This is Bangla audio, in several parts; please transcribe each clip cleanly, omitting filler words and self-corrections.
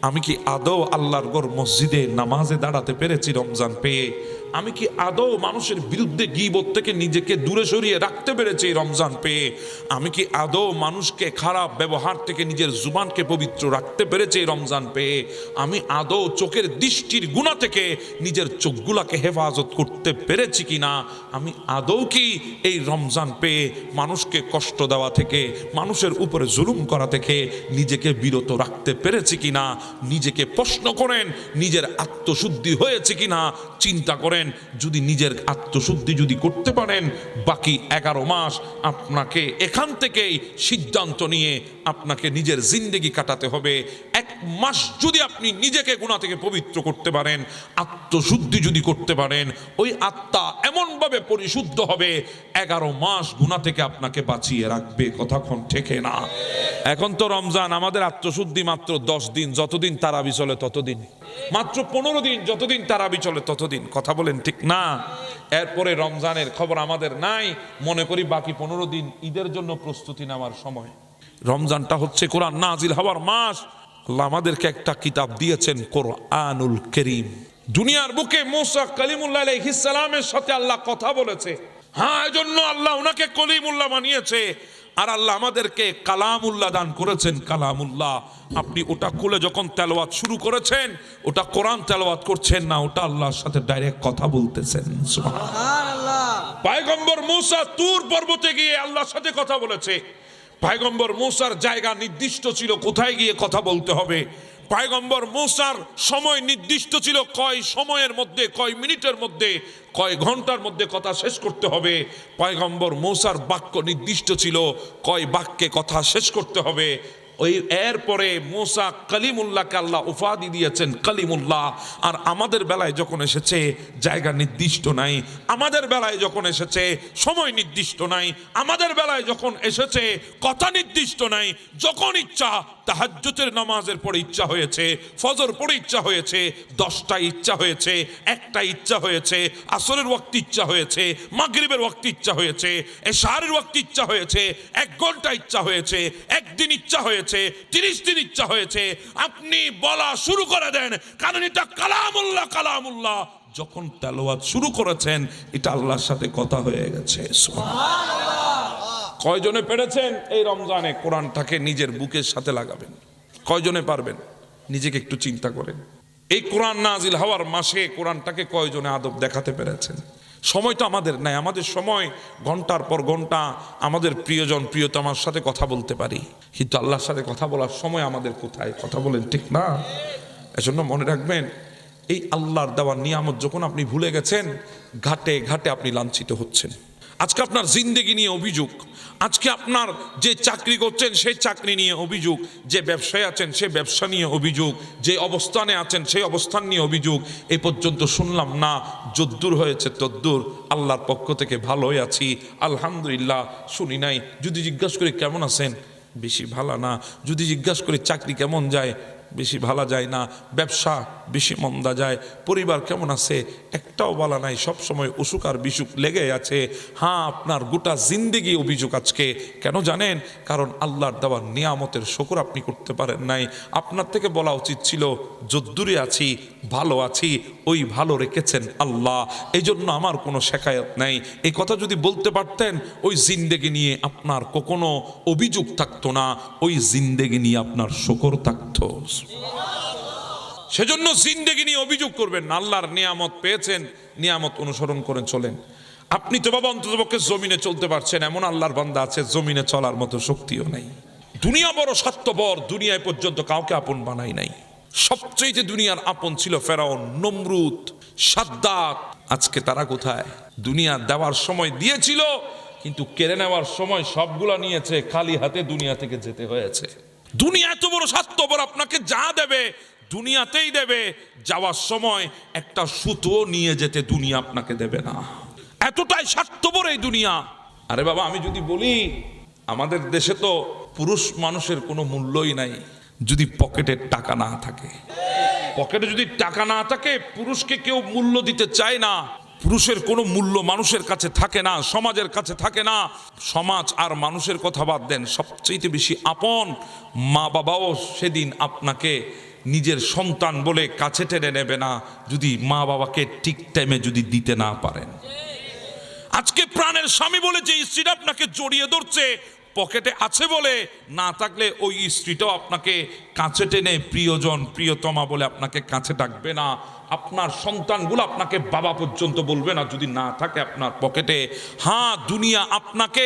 আমি কি আদৌ আল্লাহর ঘর মসজিদে নামাজে দাঁড়াতে পেরেছি রমজান পেয়ে? আমি কি আদৌ মানুষের বিরুদ্ধে গীবত থেকে নিজেকে দূরে সরিয়ে রাখতে পেরেছি রমজান পেয়ে? আমি কি আদৌ মানুষকে খারাপ ব্যবহার থেকে নিজের জুবানকে পবিত্র রাখতে পেরেছি রমজান পেয়ে? আমি আদৌ চোখের দৃষ্টির গুনাহ থেকে নিজের চোখগুলাকে হেফাজত করতে পেরেছি কিনা? আমি আদৌ কি এই রমজান পেয়ে মানুষকে কষ্ট দেওয়া থেকে, মানুষের উপরে জুলুম করা থেকে নিজেকে বিরত রাখতে পেরেছি কিনা? নিজেকে প্রশ্ন করেন, নিজের আত্মশুদ্ধি হয়েছে কিনা চিন্তা করেন। যদি নিজের আত্মশুদ্ধি যদি করতে পারেন, বাকি 11 মাস আপনাকে এখান থেকেই সিদ্ধান্ত নিয়ে আপনাকে নিজের জিন্দেগি কাটাতে হবে। 1 মাস যদি আপনি নিজেকে গুনাহ থেকে পবিত্র করতে পারেন, আত্মশুদ্ধি যদি করতে পারেন, ওই আত্মা এমনভাবে পরিশুদ্ধ হবে 11 মাস গুনাহ থেকে আপনাকে বাঁচিয়ে রাখবে। কথাক্ষণ ঠেকে না? এখন তো রমজান, আমাদের আত্মশুদ্ধি মাত্র 10 দিন, যতদিন তারাবি চলে ততদিন, মাত্র 15 দিন, যতদিন তারাবি চলে ততদিন। কথা বলেন ঠিক না? এরপরে রমজানের খবর আমাদের নাই। মনে করি বাকি 15 দিন ঈদের জন্য প্রস্তুতি নেওয়ার সময়। রমজানটা হচ্ছে কোরআন নাজিল হওয়ার মাস। আল্লাহ আমাদেরকে একটা কিতাব দিয়েছেন, কোরআনুল কারীম। দুনিয়ার বুকে মুসা কালিমুল্লাহ আলাইহিস সালামের সাথে আল্লাহ কথা বলেছে। হ্যাঁ, এজন্য আল্লাহ ওনাকে কলিমুল্লাহ বানিয়েছে। আর আল্লাহ আমাদেরকে কালামুল্লাহ দান করেছেন। কালামুল্লাহ, আপনি ওটা খুলে যখন তেলাওয়াত শুরু করেছেন, ওটা কোরআন তেলাওয়াত করছেন না, ওটা আল্লাহর সাথে ডাইরেক্ট কথা বলতেছেন। সুবহানাল্লাহ। পয়গম্বর মুসা তুর পর্বতে গিয়ে আল্লাহর সাথে কথা বলেছে। পয়গম্বর মুসার জায়গা নির্দিষ্ট ছিল, কোথায় গিয়ে কথা বলতে হবে। পয়গম্বর মুসার সময় নির্দিষ্ট ছিল, কয় সময়ের মধ্যে, কয় মিনিটের মধ্যে, কয় ঘন্টার মধ্যে কথা শেষ করতে হবে। পয়গম্বর মুসার বাক্য নির্দিষ্ট ছিল, কয় বাক্যে কথা শেষ করতে হবে। ওই এরপরে মুসা কালিমুল্লাহকে আল্লাহ উপাধি দিয়েছেন কালিমুল্লাহ। আর আমাদের বেলায় যখন এসেছে জায়গা নির্দিষ্ট নাই, আমাদের বেলায় যখন এসেছে সময় নির্দিষ্ট নাই, আমাদের বেলায় যখন এসেছে কথা নির্দিষ্ট নাই। যখন ইচ্ছা তাহাজ্জুদের নামাজের পরে ইচ্ছা হয়েছে, ফজর পরে ইচ্ছা হয়েছে, 10টা ইচ্ছা হয়েছে, 1টা ইচ্ছা হয়েছে, আসরের ওয়াক্ত ইচ্ছা হয়েছে, মাগরিবের ওয়াক্ত ইচ্ছা হয়েছে, এশারের ওয়াক্ত ইচ্ছা হয়েছে, 1 ঘন্টা ইচ্ছা হয়েছে, 1 দিন ইচ্ছা হয়েছে, 30 দিন ইচ্ছা হয়েছে। আপনি বলা শুরু করে দেন, কারণ এটা কালামুল্লাহ। কালামুল্লাহ যখন তেলাওয়াত শুরু করেছেন, এটা আল্লাহর সাথে কথা হয়ে গেছে। সুবহানাল্লাহ। কয়জনে পেরেছেন এই রমজানে কোরআনটাকে নিজের বুকের সাথে লাগাবেন? কয়জনে পারবেন? নিজেকে একটু চিন্তা করেন। এই কোরআন নাজিল হওয়ার মাসে কোরআনটাকে কয়জনে আদব দেখাতে পেরেছেন? সময় তো আমাদের নাই। আমাদের সময় ঘন্টার পর ঘন্টা আমাদের প্রিয়জন প্রিয়তমার সাথে কথা বলতে পারি, কিন্তু আল্লাহর সাথে কথা বলার সময় আমাদের কোথায়? কথা বলেন ঠিক না? এজন্য মনে রাখবেন, এই আল্লাহর দেওয়া নিয়ামত যখন আপনি ভুলে গেছেন, ঘাটে ঘাটে আপনি লাঞ্ছিত হচ্ছেন। আজকে আপনার জিন্দেগি নিয়ে অভিযোগ, আজকে আপনার যে চাকরি করছেন সেই চাকরি নিয়ে অভিযোগ, যে ব্যবসায় আছেন সেই ব্যবসা নিয়ে অভিযোগ, যে অবস্থানে আছেন সেই অবস্থান নিয়ে অভিযোগ। এই পর্যন্ত শুনলাম না, যদ্দূর হয়েছে তদ্দূর, আল্লাহর পক্ষ থেকে ভালোই আছি আলহামদুলিল্লাহ। শুনি নাই। যদি জিজ্ঞাসা করি কেমন আছেন, বেশি ভালো না। যদি জিজ্ঞাসা করি চাকরি কেমন যায়, বেশি ভালো যায় না। ব্যবসা বেশি মন্দা যায়। পরিবার কেমন আছে, একটাও বলা নাই। সব সময় অসুখ আর বিসুখ লেগে আছে। হ্যাঁ, আপনার গোটা জিন্দেগি অভিযোগ আজকে। কেন জানেন? কারণ আল্লাহর দেওয়া নিয়ামতের শুকর আপনি করতে পারেন নাই। আপনার থেকে বলা উচিত ছিল, যদ্দূরে আছি ভালো আছি, ওই ভালো রেখেছেন আল্লাহ, এই জন্য আমার কোনো শেকায়ত নাই। এই কথা যদি বলতে পারতেন, ওই জিন্দেগি নিয়ে আপনার কখনো অভিযোগ থাকতো না, ওই জিন্দেগি নিয়ে আপনার শুকর থাকতো। সেজন্য জিন্দেগি নিয়ে অভিযোগ করবেন না। আল্লাহর নিয়ামত পেয়েছেন, নিয়ামত অনুসরণ করেন চলেন। আপনি তো বাবা অন্ততপক্ষে জমিনে চলতে পারছেন, এমন আল্লাহর বান্দা আছে জমিনে চলার মতো শক্তিও নাই। দুনিয়া বড় স্বার্থপর, দুনিয়ায় পর্যন্ত কাউকে আপন বানাই নাই। সবচেয়ে দুনিয়ার আপন ছিল ফেরাউন, নমরুদ, সাদ্দাত। আজকে তারা কোথায়? দুনিয়া দেওয়ার সময় দিয়েছিল, কিন্তু কেড়ে নেওয়ার সময় সবগুলা নিয়েছে, খালি হাতে দুনিয়া থেকে যেতে হয়েছে। দুনিয়া এত বড় স্বার্থপর, আপনাকে যা দেবে দুনিয়াতেই দেবে, যাওয়ার সময় একটা সুতো নিয়ে যেতে দুনিয়া আপনাকে দেবে না। এতটাই স্বার্থপর এই দুনিয়া। আরে বাবা, আমি যদি বলি, আমাদের দেশে তো পুরুষ মানুষের কোনো মূল্যই নাই যদি পকেটে টাকা না থাকে। পকেটে যদি টাকা না থাকে, পুরুষকে কেউ মূল্য দিতে চায় না। পুরুষের কোনো মূল্য মানুষের কাছে থাকে না, সমাজের কাছে থাকে না। সমাজ আর মানুষের কথা বাদ দেন, সবচেয়ে বেশি আপন মা বাবাও সেদিন আপনাকে নিজের সন্তান বলে কাছে টেনে নেবে না যদি মা বাবাকে ঠিক টাইমে যদি দিতে না পারেন। আজকে প্রাণের স্বামী বলে যে স্ত্রীটা আপনাকে জড়িয়ে ধরছে, পকেটে আছে বলে, না থাকলে ওই স্ত্রীটাও আপনাকে কাছে টেনে প্রিয়জন প্রিয়তমা বলে আপনাকে কাছে ডাকবে না। আপনার সন্তানগুলো আপনাকে বাবা পর্যন্ত বলবে না যদি না থাকে আপনার পকেটে। হ্যাঁ, দুনিয়া আপনাকে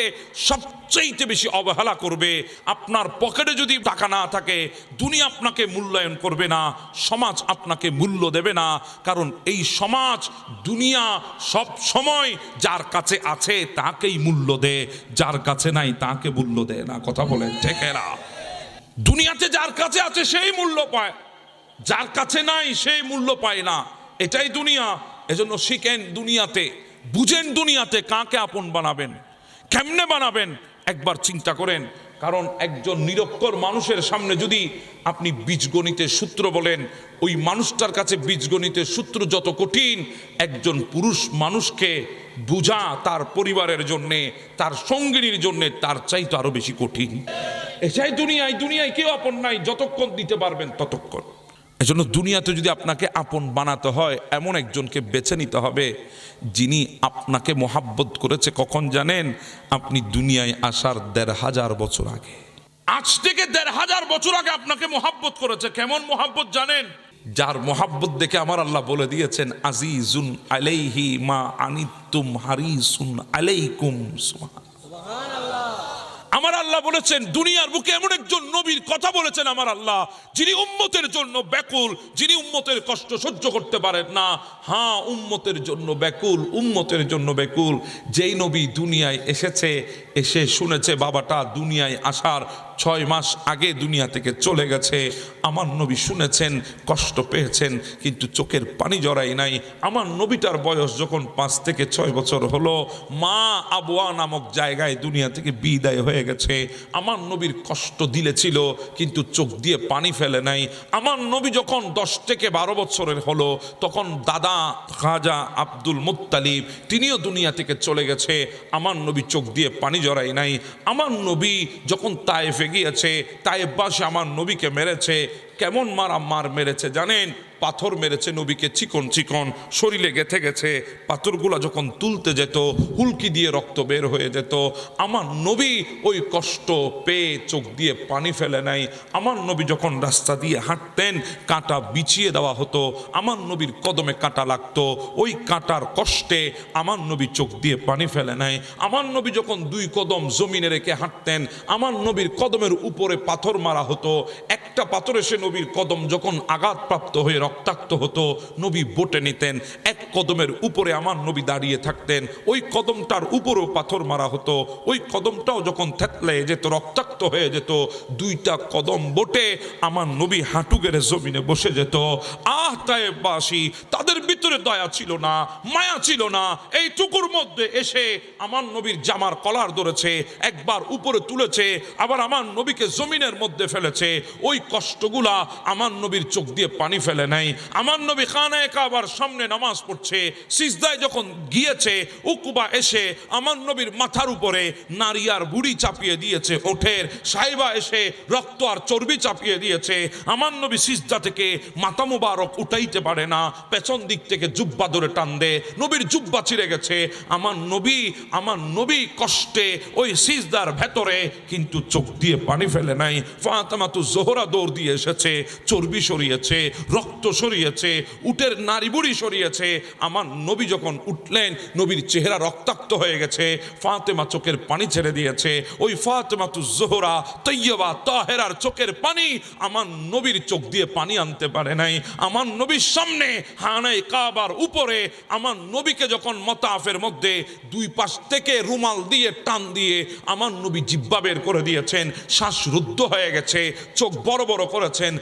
সবচেয়ে বেশি অবহেলা করবে। আপনার পকেটে যদি টাকা না থাকে দুনিয়া আপনাকে মূল্যায়ন করবে না, সমাজ আপনাকে মূল্য দেবে না। কারণ এই সমাজ দুনিয়া সব সময় যার কাছে আছে তাকেই মূল্য দেয়, যার কাছে নাই তাকে মূল্য দেয় না। কথা বলেন ঠিক না? দুনিয়াতে যার কাছে আছে সেই মূল্য পায়, যার কাছে নাই সেই মূল্য পায় না। এটাই দুনিয়া। এজন্য শিখেন দুনিয়াতে, বুঝেন দুনিয়াতে কাকে আপন বানাবেন, কেমনে বানাবেন একবার চিন্তা করেন। কারণ একজন নিরক্ষর মানুষের সামনে যদি আপনি বীজগণিতের সূত্র বলেন, ওই মানুষটার কাছে বীজগণিতের সূত্র যত কঠিন, একজন পুরুষ মানুষকে বুঝা তার পরিবারের জন্যে, তার সঙ্গিনীর জন্যে তার চাইতে আরো বেশি কঠিন। এটাই দুনিয়ায়। দুনিয়ায় কেউ আপন নাই, যতক্ষণ দিতে পারবেন ততক্ষণ। এজন্য দুনিয়াতে যদি আপনাকে আপন বানাতে হয় এমন একজনকে বেছে নিতে হবে যিনি আপনাকে মোহাব্বত করেছে কখন জানেন? আপনি দুনিয়ায় আসার ১৫০০ বছর আগে। আজ থেকে ১৫০০ বছর আগে আপনাকে মোহাব্বত করেছে। কেমন মোহাব্বত জানেন? যার মোহাব্বত দেখে আমার আল্লাহ বলে দিয়েছেন, আজিজুন আলাইহি মা আনিতুম হারিসুন আলাইকুম সুবহানাল্লাহ। আমার আল্লাহ বলেছেন দুনিয়ার বুকে এমন একজন নবীর কথা বলেছেন আমার আল্লাহ, যিনি উম্মতের জন্য ব্যাকুল, যিনি উম্মতের কষ্ট সহ্য করতে পারেন না। হ্যাঁ, উম্মতের জন্য ব্যাকুল, উম্মতের জন্য ব্যাকুল। যেই নবী দুনিয়ায় এসেছে, এসে শুনেছে বাবাটা দুনিয়ায় আসার ৬ মাস আগে দুনিয়া থেকে চলে গেছে। আমার নবী শুনেছেন, কষ্ট পেয়েছেন, কিন্তু চোখের পানি জড়াই নাই। আমার নবীটার বয়স যখন ৫ থেকে ৬ বছর হলো, মা আবওয়া নামক জায়গায় দুনিয়া থেকে বিদায় হয়ে গেছে। আমার নবীর কষ্ট দিলে ছিল, কিন্তু চোখ দিয়ে পানি ফেলে নাই। আমার নবী যখন ১০ থেকে ১২ বছরের হলো, তখন দাদা খাজা আব্দুল মুত্তালিব তিনিও দুনিয়া থেকে চলে গেছে। আমার নবী চোখ দিয়ে পানি জড়াই নাই। আমার নবী যখন তায়েফে গিয়েছে, তায়েফবাসী আমার নবীকে মেরেছে। কেমন মার মেরেছে জানেন? পাথর মেরেছে নবীকে, চিকন চিকন শরীরে গেঁথে গেছে। পাথরগুলো যখন তুলতে যেত হুলকি দিয়ে রক্ত বের হয়ে যেত। আমার নবী ওই কষ্ট পেয়ে চোখ দিয়ে পানি ফেলে নাই। আমার নবী যখন রাস্তা দিয়ে হাঁটতেন কাঁটা বিছিয়ে দেওয়া হতো, আমার নবীর কদমে কাঁটা লাগতো, ওই কাঁটার কষ্টে আমার নবী চোখ দিয়ে পানি ফেলে নাই। আমার নবী যখন ২ কদম জমিনে রেখে হাঁটতেন, আমার নবীর কদমের উপরে পাথর মারা হতো। একটা পাথর এসে নবীর কদম যখন আঘাতপ্রাপ্ত হয়ে রক্তাক্ত হতো, নবী বটে নিতেন। ১ কদমের উপরে আমার নবী দাঁড়িয়ে থাকতেন, ওই কদমটার উপরেও পাথর মারা হতো। ওই কদমটাও যখন থেতলে যেত, রক্তাক্ত হয়ে যেত, ২টা কদম বটে আমার নবী হাঁটু গেড়ে জমিনে বসে যেত। তায়েফবাসী, তাদের ভিতরে দয়া ছিল না, মায়া ছিল না। এই টুকুর মধ্যে এসে আমার নবীর জামার কলার ধরেছে, একবার উপরে তুলেছে, আবার আমার নবীকে জমিনের মধ্যে ফেলেছে। ওই কষ্টগুলা আমার নবীর চোখ দিয়ে পানি ফেলে নাই। আমার নবী খানায়ে কাবার সামনে নামাজ পড়ছে, সিজদায় যখন গিয়েছে, উকবা এসে আমার নবীর মাথার উপরে নারী আর বুড়ি চাপিয়ে দিয়েছে, ওঠের সাইবা এসে রক্ত আর চর্বি চাপিয়ে দিয়েছে। আমার নবী সিজদা থেকে মাথা মুবারক উঠাইতে পারে না, পেছন দিক থেকে জুব্বা ধরে টান দে, নবীর জুব্বা ছিঁড়ে গেছে। আমার নবী কষ্টে ওই সিজদার ভেতরে, কিন্তু চোখ দিয়ে পানি ফেলে নাই। ফাতেমাতু জোহরা দৌড় দিয়ে এসেছে, চর্বি সরিয়েছে, রক্ত সরিয়েছে, উটের নারী বুড়ি সরিয়েছে। আমার নবী যখন উঠলেন, নবীর চেহারা রক্তাক্ত হয়ে গেছে। ফাতেমা চোখের পানি ছেড়ে দিয়েছে। ওই ফাতেমাতু জোহরা তৈয়বা তাহেরার চোখের পানি আমার নবীর চোখ দিয়ে পানি আনতে পারে নাই। আমার নবীর সামনে খানায়ে কাবার উপরে আমার নবীকে যখন মতাফের মধ্যে ২ পাশ থেকে রুমাল দিয়ে টান দিয়ে আমার নবী জিহ্বা বের করে দিয়েছেন, শ্বাসরুদ্ধ হয়ে গেছে, চোখ বড় বড় করেছেন।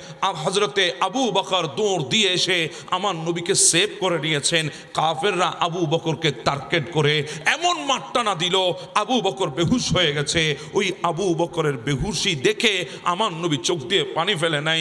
হযরতে আবু বকর দৌড় দিয়ে এসে আমার নবীকে সেভ করে নিয়েছেন। কাফেররা আবু বকরকে টার্গেট করে এমন মারটানা দিল, আবু বকর বেহুশ হয়ে গেছে। ওই আবু বকরের বেহুশি দেখে আমার নবী চোখ দিয়ে পানি ফেলে নাই।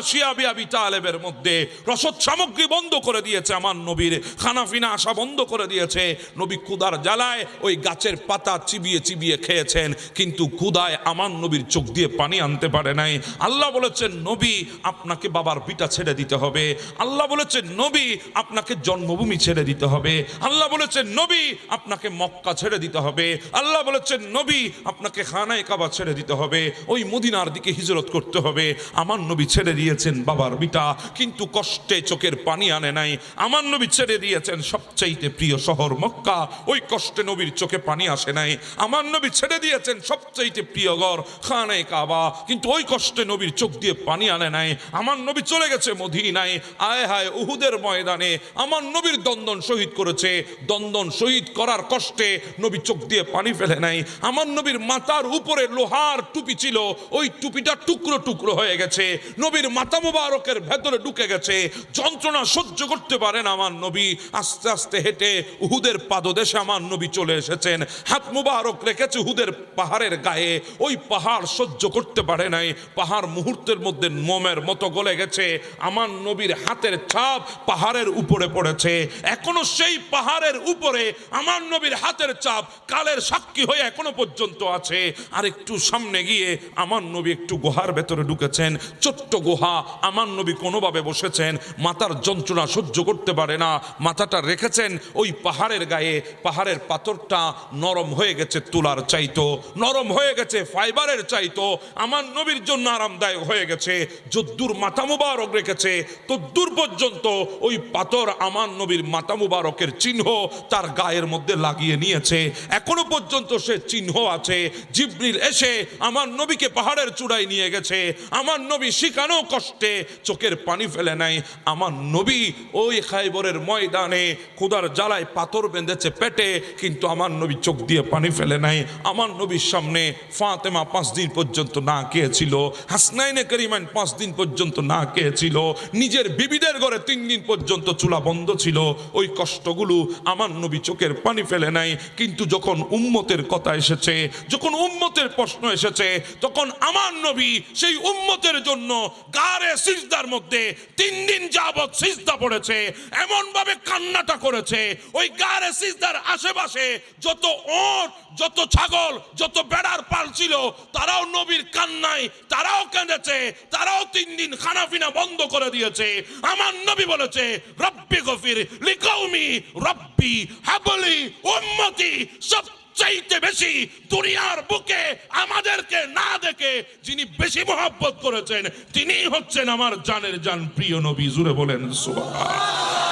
শিয়া আবি তালেবের মধ্যে রসদ সামগ্রী বন্ধ করে দিয়েছে আমার নবীর, খানাফিনা আসা বন্ধ করে দিয়েছে। নবী ক্ষুধার জ্বালায় ওই গাছের পাতা চিবিয়ে চিবিয়ে খেয়েছেন, কিন্তু ক্ষুধায় আমার নবীর চোখ দিয়ে পানি আনতে পারে নাই। আল্লাহ বলেছেন নবী আপনাকে বাবার ভিটা ছেড়ে দিতে হবে, আল্লাহ বলেছেন নবী আপনাকে জন্মভূমি ছেড়ে দিতে হবে, আল্লাহ বলেছেন নবী আপনাকে মক্কা ছেড়ে দিতে হবে, আল্লাহ বলেছেন নবী আপনাকে খানায়ে কাবা ছেড়ে দিতে হবে, ওই মদিনার দিকে হিজরত করতে হবে। আমার নবী ছেড়ে দিয়েছেন বাবার ভিটা, কিন্তু কষ্টে চোখের পানি আনে নাই। আমার নবী ছেড়ে দিয়েছেন সবচাইতে প্রিয় শহর মক্কা, ওই কষ্টে নবীর চোখে পানি আসে নাই। আমার নবী ছেড়ে দিয়েছেন সবচাইতে প্রিয় ঘর খানায়ে কাবা, কিন্তু ওই কষ্টে নবীর চোখ দিয়ে পানি আনে নাই। আমার নবী চলে গেছে মদিনায়, আয় হায় উহুদের ময়দানে আমার নবীর দন্দন শহীদ করেছে, দন্দন শহীদ করার কষ্টে নবী চোখ দিয়ে পানি ফেলে নাই। আমার নবীর মাথার উপরে লোহার টুপি ছিল, ওই টুপিটা টুকরো টুকরো হয়ে গেছে, নবীর মাথা মুবারকের ভেতরে ঢুকে গেছে, যন্ত্রণা সহ্য করতে পারেন আমার নবী আস্তে আস্তে হেঁটে উহুদের পাদদেশে আমার নবী চলে এসেছেন, হাত মুবারক রেখেছে উহুদের পাহাড়ের গায়ে, ওই পাহাড় সহ্য করতে পারে নাই, পাহাড় মুহূর্তের মধ্যে মোমের মতো গলে গেছে। আমার নবীর হাতের ছাপ পাহাড়ের উপরে পড়েছে, এখনো সেই পাহাড়ের উপরে আমার নবীর হাতের ছাপ কালের সাক্ষী হয়ে এখনো পর্যন্ত আছে। আর একটু সামনে গিয়ে আমার নবী একটু গুহার ভেতরে ঢুকেছেন, ছোট্ট গুহা, আমার নবী কোনোভাবে বসেছেন, মাথার যন্ত্রণা সহ্য করতে পারে না, মাথাটা রেখেছেন ওই পাহাড়ের গায়ে, পাহাড়ের পাথরটা নরম হয়ে গেছে তুলার চাইতো, নরম হয়ে গেছে ফাইবারের চাইতো, আমার নবীর জন্য আরামদায়ক হয়ে গেছে। যদ্দূর মাথা মুবারক রেখেছে তদ্দূর পর্যন্ত ওই পাথর আমার নবীর মাথা মুবারকের চিহ্ন তার গায়ের মধ্যে লাগিয়ে নিয়েছে, এখনো পর্যন্ত সে চিহ্ন আছে। জিবরিল এসে আমার নবীকে পাহাড়ের চূড়ায় নিয়ে গেছে, আমার নবী শিখানো কষ্টে চোখের পানি ফেলে নাই। আমার নবী ওই খাইবরের ময়দানে ক্ষুধার জ্বালায় পাথর বেঁধেছে পেটে, কিন্তু আমার নবী চোখ দিয়ে পানি ফেলে নাই। আমার নবীর সামনে ফাতেমা 5 দিন পর্যন্ত না খেয়েছিল, হাসনাইনে করিমান 5 দিন পর্যন্ত না খেয়েছিল, নিজের বিবিদের ঘরে 3 দিন পর্যন্ত চুলা বন্ধ ছিল। ওই কষ্টগুলো আমার নবী চোখের পানি ফেলে নাই। কিন্তু যখন উম্মতের কথা এসেছে, যখন উম্মতের প্রশ্ন এসেছে, তখন আমার নবী সেই উম্মতের জন্য গারে সিজদার মধ্যে 3 দিন যাবত সিজদা পড়েছে, এমন ভাবে কান্নাটা করেছে, ওই গারে সিজদার আশেপাশে যত ওট, যত ছাগল, যত বেড়ার পাল ছিল, তারাও নবীর কান্নায় তারাও কেঁদেছে, তারাও 3 দিন খানাফিনা বন্ধ করে দিয়েছে। আমার নবী বলেছে রব্বি গফির লিকাউমি রব্বি হাবলি উম্মতি, সবচাইতে বেশি দুনিয়ার বুকে আমাদেরকে না দেখে যিনি বেশি মহব্বত করেছেন তিনিই হচ্ছেন আমার জানের জান প্রিয় নবী। জুড়ে বলেন সুবহানাল্লাহ।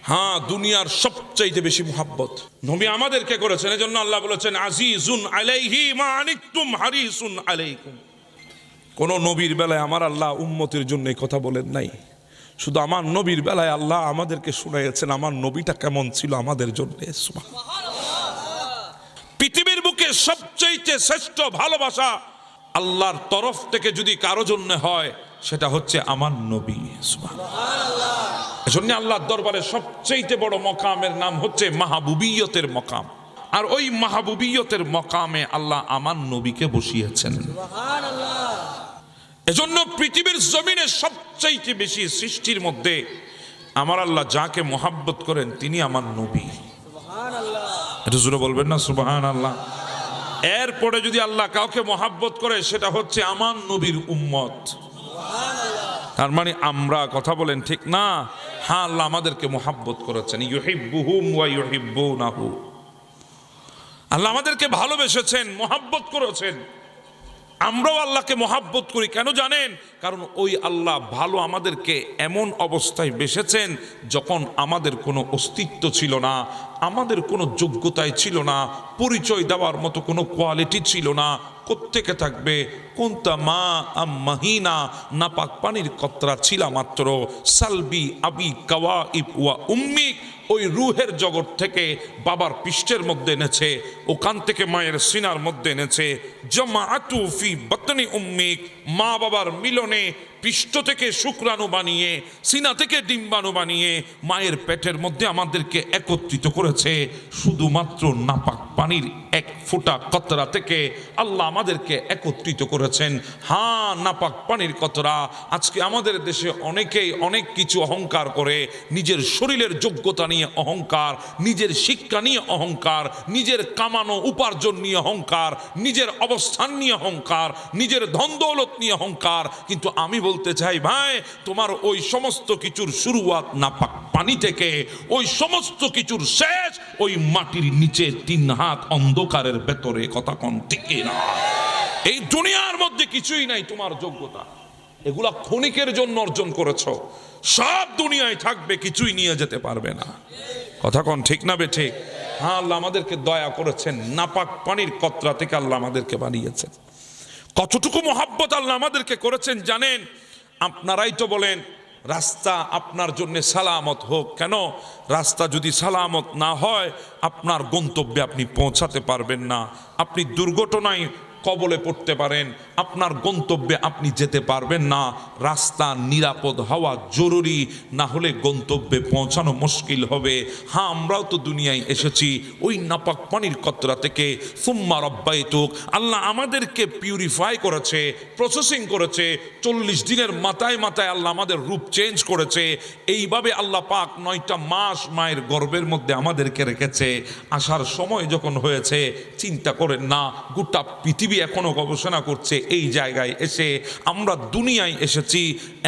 হ্যাঁ, দুনিয়ার সবচাইতে বেশি মুহাব্বত নবী আমাদেরকে করেছেন, এজন্য আল্লাহ বলেছেন আজিজুন আলাইহি মা আনিতুম হারিসুন আলাইকুম। কোন নবীর বেলায় আমার আল্লাহ উম্মতের জন্য এই কথা বলেন নাই, শুধু আমার নবীর বেলায় আল্লাহ আমাদেরকে শুনাইয়েছেন আমার নবীটা কেমন ছিল আমাদের জন্য। পৃথিবীর বুকে সবচাইতে শ্রেষ্ঠ ভালোবাসা আল্লাহর তরফ থেকে যদি কারো জন্য হয় সেটা হচ্ছে আমার নবী। সুবহানাল্লাহ। এজন্য আল্লাহর দরবারে সবচাইতে বড় মকামের নাম হচ্ছে মাহবুবিয়তের মকাম, আর ওই মাহবুবিয়তের মকামে আল্লাহ আমার নবীকে বসিয়েছেন। সুবহানাল্লাহ। এজন্য পৃথিবীর জমিনে সবচাইতে বেশি সৃষ্টির মধ্যে আমার আল্লাহ যাকে মহাব্বত করেন তিনি আমার নবী। সুবহানাল্লাহ। এটা জোরে বলবেন না সুবহানাল্লাহ। এরপরে যদি আল্লাহ কাউকে মহাব্বত করে সেটা হচ্ছে আমার নবীর উম্মত। তার মানে আমরা, কথা বলেন ঠিক না? হ্যাঁ, আল্লাহ আমাদেরকে মহাব্বত করেছেন, ইউহিব্বুহুম ওয়া ইউহিব্বুনাহু। আল্লাহ আমাদেরকে ভালোবেসেছেন, মহাব্বত করেছেন। আমরাও আল্লাহকে মহাব্বত করি, কেন জানেন? কারণ ওই আল্লাহ ভালো আমাদেরকে এমন অবস্থায় বেসেছেন যখন আমাদের কোনো অস্তিত্ব ছিল না, আমাদের কোনো যোগ্যতায় ছিল না, পরিচয় দেওয়ার মতো কোনো কোয়ালিটি ছিল না। কোত্থেকে থাকবে? কোনটা মা মাহিনা, নাপাক পানির কতরা ছিল মাত্র। সালবি আবি কাওয়াইব ওয়া উম্মিক, ওই রুহের জগৎ থেকে বাবার পৃষ্ঠের মধ্যে এনেছে, ওখান থেকে মায়ের সিনার মধ্যে এনেছে, জামাআতু ফি বাতনি উম্মিক, মা বাবার মিলনে পৃষ্ঠ থেকে শুক্রাণু বানিয়ে, সিনা থেকে ডিম্বাণু বানিয়ে মায়ের পেটের মধ্যে আমাদেরকে একত্রিত করেছে। শুধুমাত্র নাপাক পানির এক ফোঁটা কতরা থেকে আল্লাহ আমাদেরকে একত্রিত করেছেন। হ্যাঁ, নাপাক পানির কতরা। আজকে আমাদের দেশে অনেকেই অনেক কিছু অহংকার করে, নিজের শরীরের যোগ্যতা নিয়ে অহংকার, নিজের শিক্ষা নিয়ে অহংকার, নিজের কামানো উপার্জন নিয়ে অহংকার, নিজের অবস্থান নিয়ে অহংকার, নিজের ধন দৌলত নিয়ে অহংকার। কিন্তু আমি বলতে চাই ভাই, তোমার ওই সমস্ত কিছুর শুরুয়াত নাপাক পানি থেকে, ওই সমস্ত কিছুর শেষ ওই মাটির নিচে 3 হাত অন্ধকারের ভেতরে। কথা কোন ঠিক না? এই দুনিয়ার মধ্যে কিছুই নাই তোমার যোগ্যতা, এগুলা ক্ষণিকের জন্য অর্জন করেছো, সব দুনিয়ায় থাকবে, কিছুই নিয়ে যেতে পারবে না। কথা কোন ঠিক না বে ঠিক? হ্যাঁ, আল্লাহ আমাদেরকে দয়া করেছেন, নাপাক পানির কতরা থেকে আল্লাহ আমাদেরকে বানিয়েছেন। কতটুকু মহাব্বত আল্লাহ আমাদেরকে করেছেন জানেন? আপনারাই তো বলেন রাস্তা আপনার জন্য সালামত হোক। কেন? রাস্তা যদি সালামত না হয় আপনার গন্তব্যে আপনি পৌঁছাতে পারবেন না, আপনি দুর্ঘটনায় কবলে পড়তে পারেন, আপনার গন্তব্যে আপনি যেতে পারবেন না। রাস্তা নিরাপদ হওয়া জরুরি, না হলে গন্তব্যে পৌঁছানো মুশকিল হবে। হ্যাঁ, আমরাও তো দুনিয়ায় এসেছি ওই নাপাক পানির কতরা থেকে। সুম্মা রাব্বাইতুক, আল্লাহ আমাদেরকে পিউরিফাই করেছে, প্রসেসিং করেছে। 40 দিনের মাথায় মাথায় আল্লাহ আমাদের রূপ চেঞ্জ করেছে। এইভাবে আল্লাহ পাক 9টা মাস মায়ের গর্ভের মধ্যে আমাদেরকে রেখেছে। আসার সময় যখন হয়েছে, চিন্তা করেন না, গোটা পৃথিবী এখনো গবেষণা করছে এই জায়গায় এসে আমরা দুনিয়ায় এসেছি।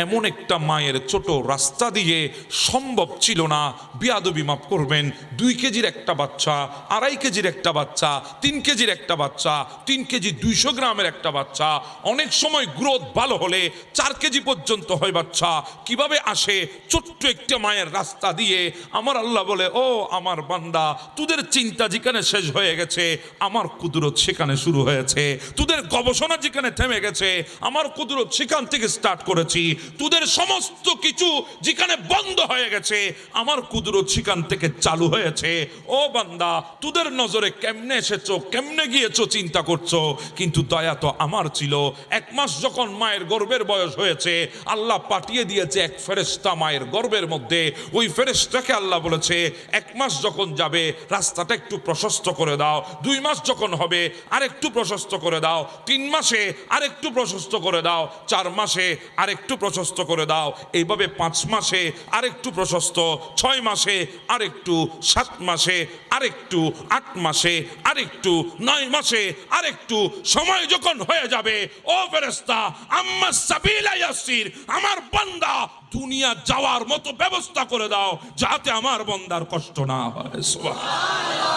এমন একটা মায়ের ছোট রাস্তা দিয়ে সম্ভব ছিল না। বিয়াদবি মাফ করবেন, 2 কেজির একটা বাচ্চা, 2.5 কেজির একটা বাচ্চা, 3 কেজির একটা বাচ্চা, 3 কেজি 200 গ্রামের একটা বাচ্চা, অনেক সময় গ্রোথ ভালো হলে 4 কেজি পর্যন্ত হয় বাচ্চা। কিভাবে আসে ছোট্ট একটা মায়ের রাস্তা দিয়ে? আমার আল্লাহ বলে, ও আমার বান্দা, তোদের চিন্তা যেখানে শেষ হয়ে গেছে আমার কুদরত সেখানে শুরু হয়েছে। তোদের গবেষণা যেখানে থেমে গেছে আমার কুদরত সেখান থেকে স্টার্ট করেছি। তোদের সমস্ত কিছু যেখানে বন্ধ হয়ে গেছে আমার কুদরত সেখান থেকে চালু হয়েছে। ও বান্দা, তোদের নজরে কেমনে এসেছো, কেমনে গিয়েছো চিন্তা করছো, কিন্তু দয়া তো আমার ছিল। 1 মাস যখন মায়ের গর্ভের বয়স হয়েছে আল্লাহ পাঠিয়ে দিয়েছে এক ফেরেশতা মায়ের গর্ভের মধ্যে। ওই ফেরেশতাকে আল্লাহ বলেছে 1 মাস যখন যাবে রাস্তাটা একটু প্রশস্ত করে দাও, 2 মাস যখন হবে আরেকটু প্রশস্ত করে দাও, 3 মাসে আরেকটু প্রশস্ত করে দাও, 4 মাসে আরেকটু প্রশস্ত করে দাও, এইভাবে 5 মাসে আরেকটু প্রশস্ত, 6 মাসে আরেকটু, 7 মাসে আরেকটু, 8 মাসে আরেকটু, 9 মাসে আরেকটু। সময় যখন হয়ে যাবে, ও ফেরেশতা, আম্মা সাবিলা ইয়াসির, আমার বান্দা দুনিয়া যাওয়ার মতো ব্যবস্থা করে দাও যাতে আমার বান্দার কষ্ট না হয়। সুবহানাল্লাহ।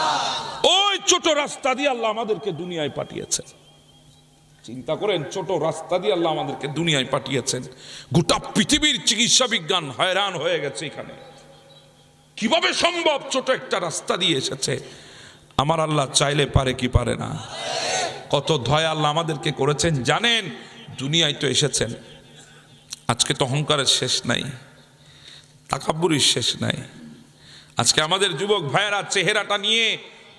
ওই ছোট রাস্তা দিয়ে আল্লাহ আমাদেরকে দুনিয়ায় পাঠিয়েছেন। চিন্তা করেন, ছোট রাস্তা দিয়ে আল্লাহ আমাদেরকে দুনিয়ায় পাঠিয়েছেন। গোটা পৃথিবীর চিকিৎসা বিজ্ঞান হয়রান হয়ে গেছে এখানে, কিভাবে সম্ভব ছোট একটা রাস্তা দিয়ে এসেছে। আমার আল্লাহ চাইলে পারে কি পারে না? কত দয়া আল্লাহ আমাদেরকে করেছেন জানেন? দুনিয়ায় তো এসেছেন, আজকে তো অহংকারের শেষ নাই, তাকাব্বুরির শেষ নাই। আজকে আমাদের যুবক ভাইয়েরা চেহারাটা নিয়ে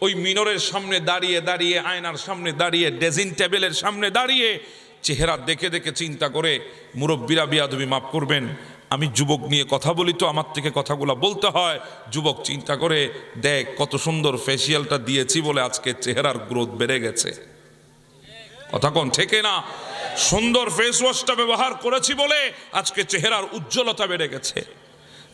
ওই মিনরের সামনে দাঁড়িয়ে দাঁড়িয়ে, আয়নার সামনে দাঁড়িয়ে, ড্রেসিং টেবিলের সামনে দাঁড়িয়ে চেহারা দেখে দেখে চিন্তা করে, মুরব্বীরা বিয়াদবি মাফ করবেন, আমি যুবক নিয়ে কথা বলি তো আমার থেকে কথাগুলো বলতে হয়। যুবক চিন্তা করে দেখ কত সুন্দর ফেসিয়ালটা দিয়েছি বলে আজকে চেহারার গ্রোথ বেড়ে গেছে। কথা কোন ঠিক না? সুন্দর ফেস ওয়াশটা ব্যবহার করেছি বলে আজকে চেহারার উজ্জ্বলতা বেড়ে গেছে।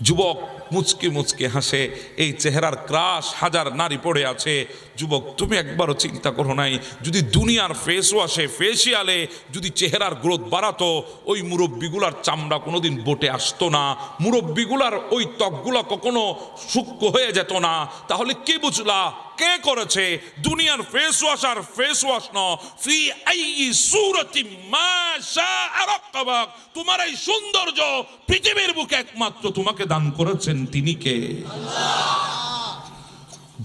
যুবক মুচকি মুচকি হাসে, এই চেহারার ক্রাশ হাজার নারী পড়ে আছে। যুবক, তুমি একবারও চিন্তা করো নাই যদি দুনিয়ার ফেস ওয়াশে, ফেসিয়ালে যদি চেহারার গ্রোথ বাড়াতো, ওই মুরব্বিগুলার চামড়া কোনোদিন বটে আসতো না, মুরব্বিগুলার ওই ত্বকগুলো কখনো সূক্ষ্ম হয়ে যেত না। তাহলে কি বুঝলা কে করেছে? দুনিয়ার ফেস ওয়াশ আর ফেস ওয়াশ ন, ফি আইয়ি সূরাতি মা শাআ রাক্কাবাক। তোমার এই সৌন্দর্য পৃথিবীর বুকে একমাত্র তোমাকে দান করেছেন তিনি কে? আল্লাহ।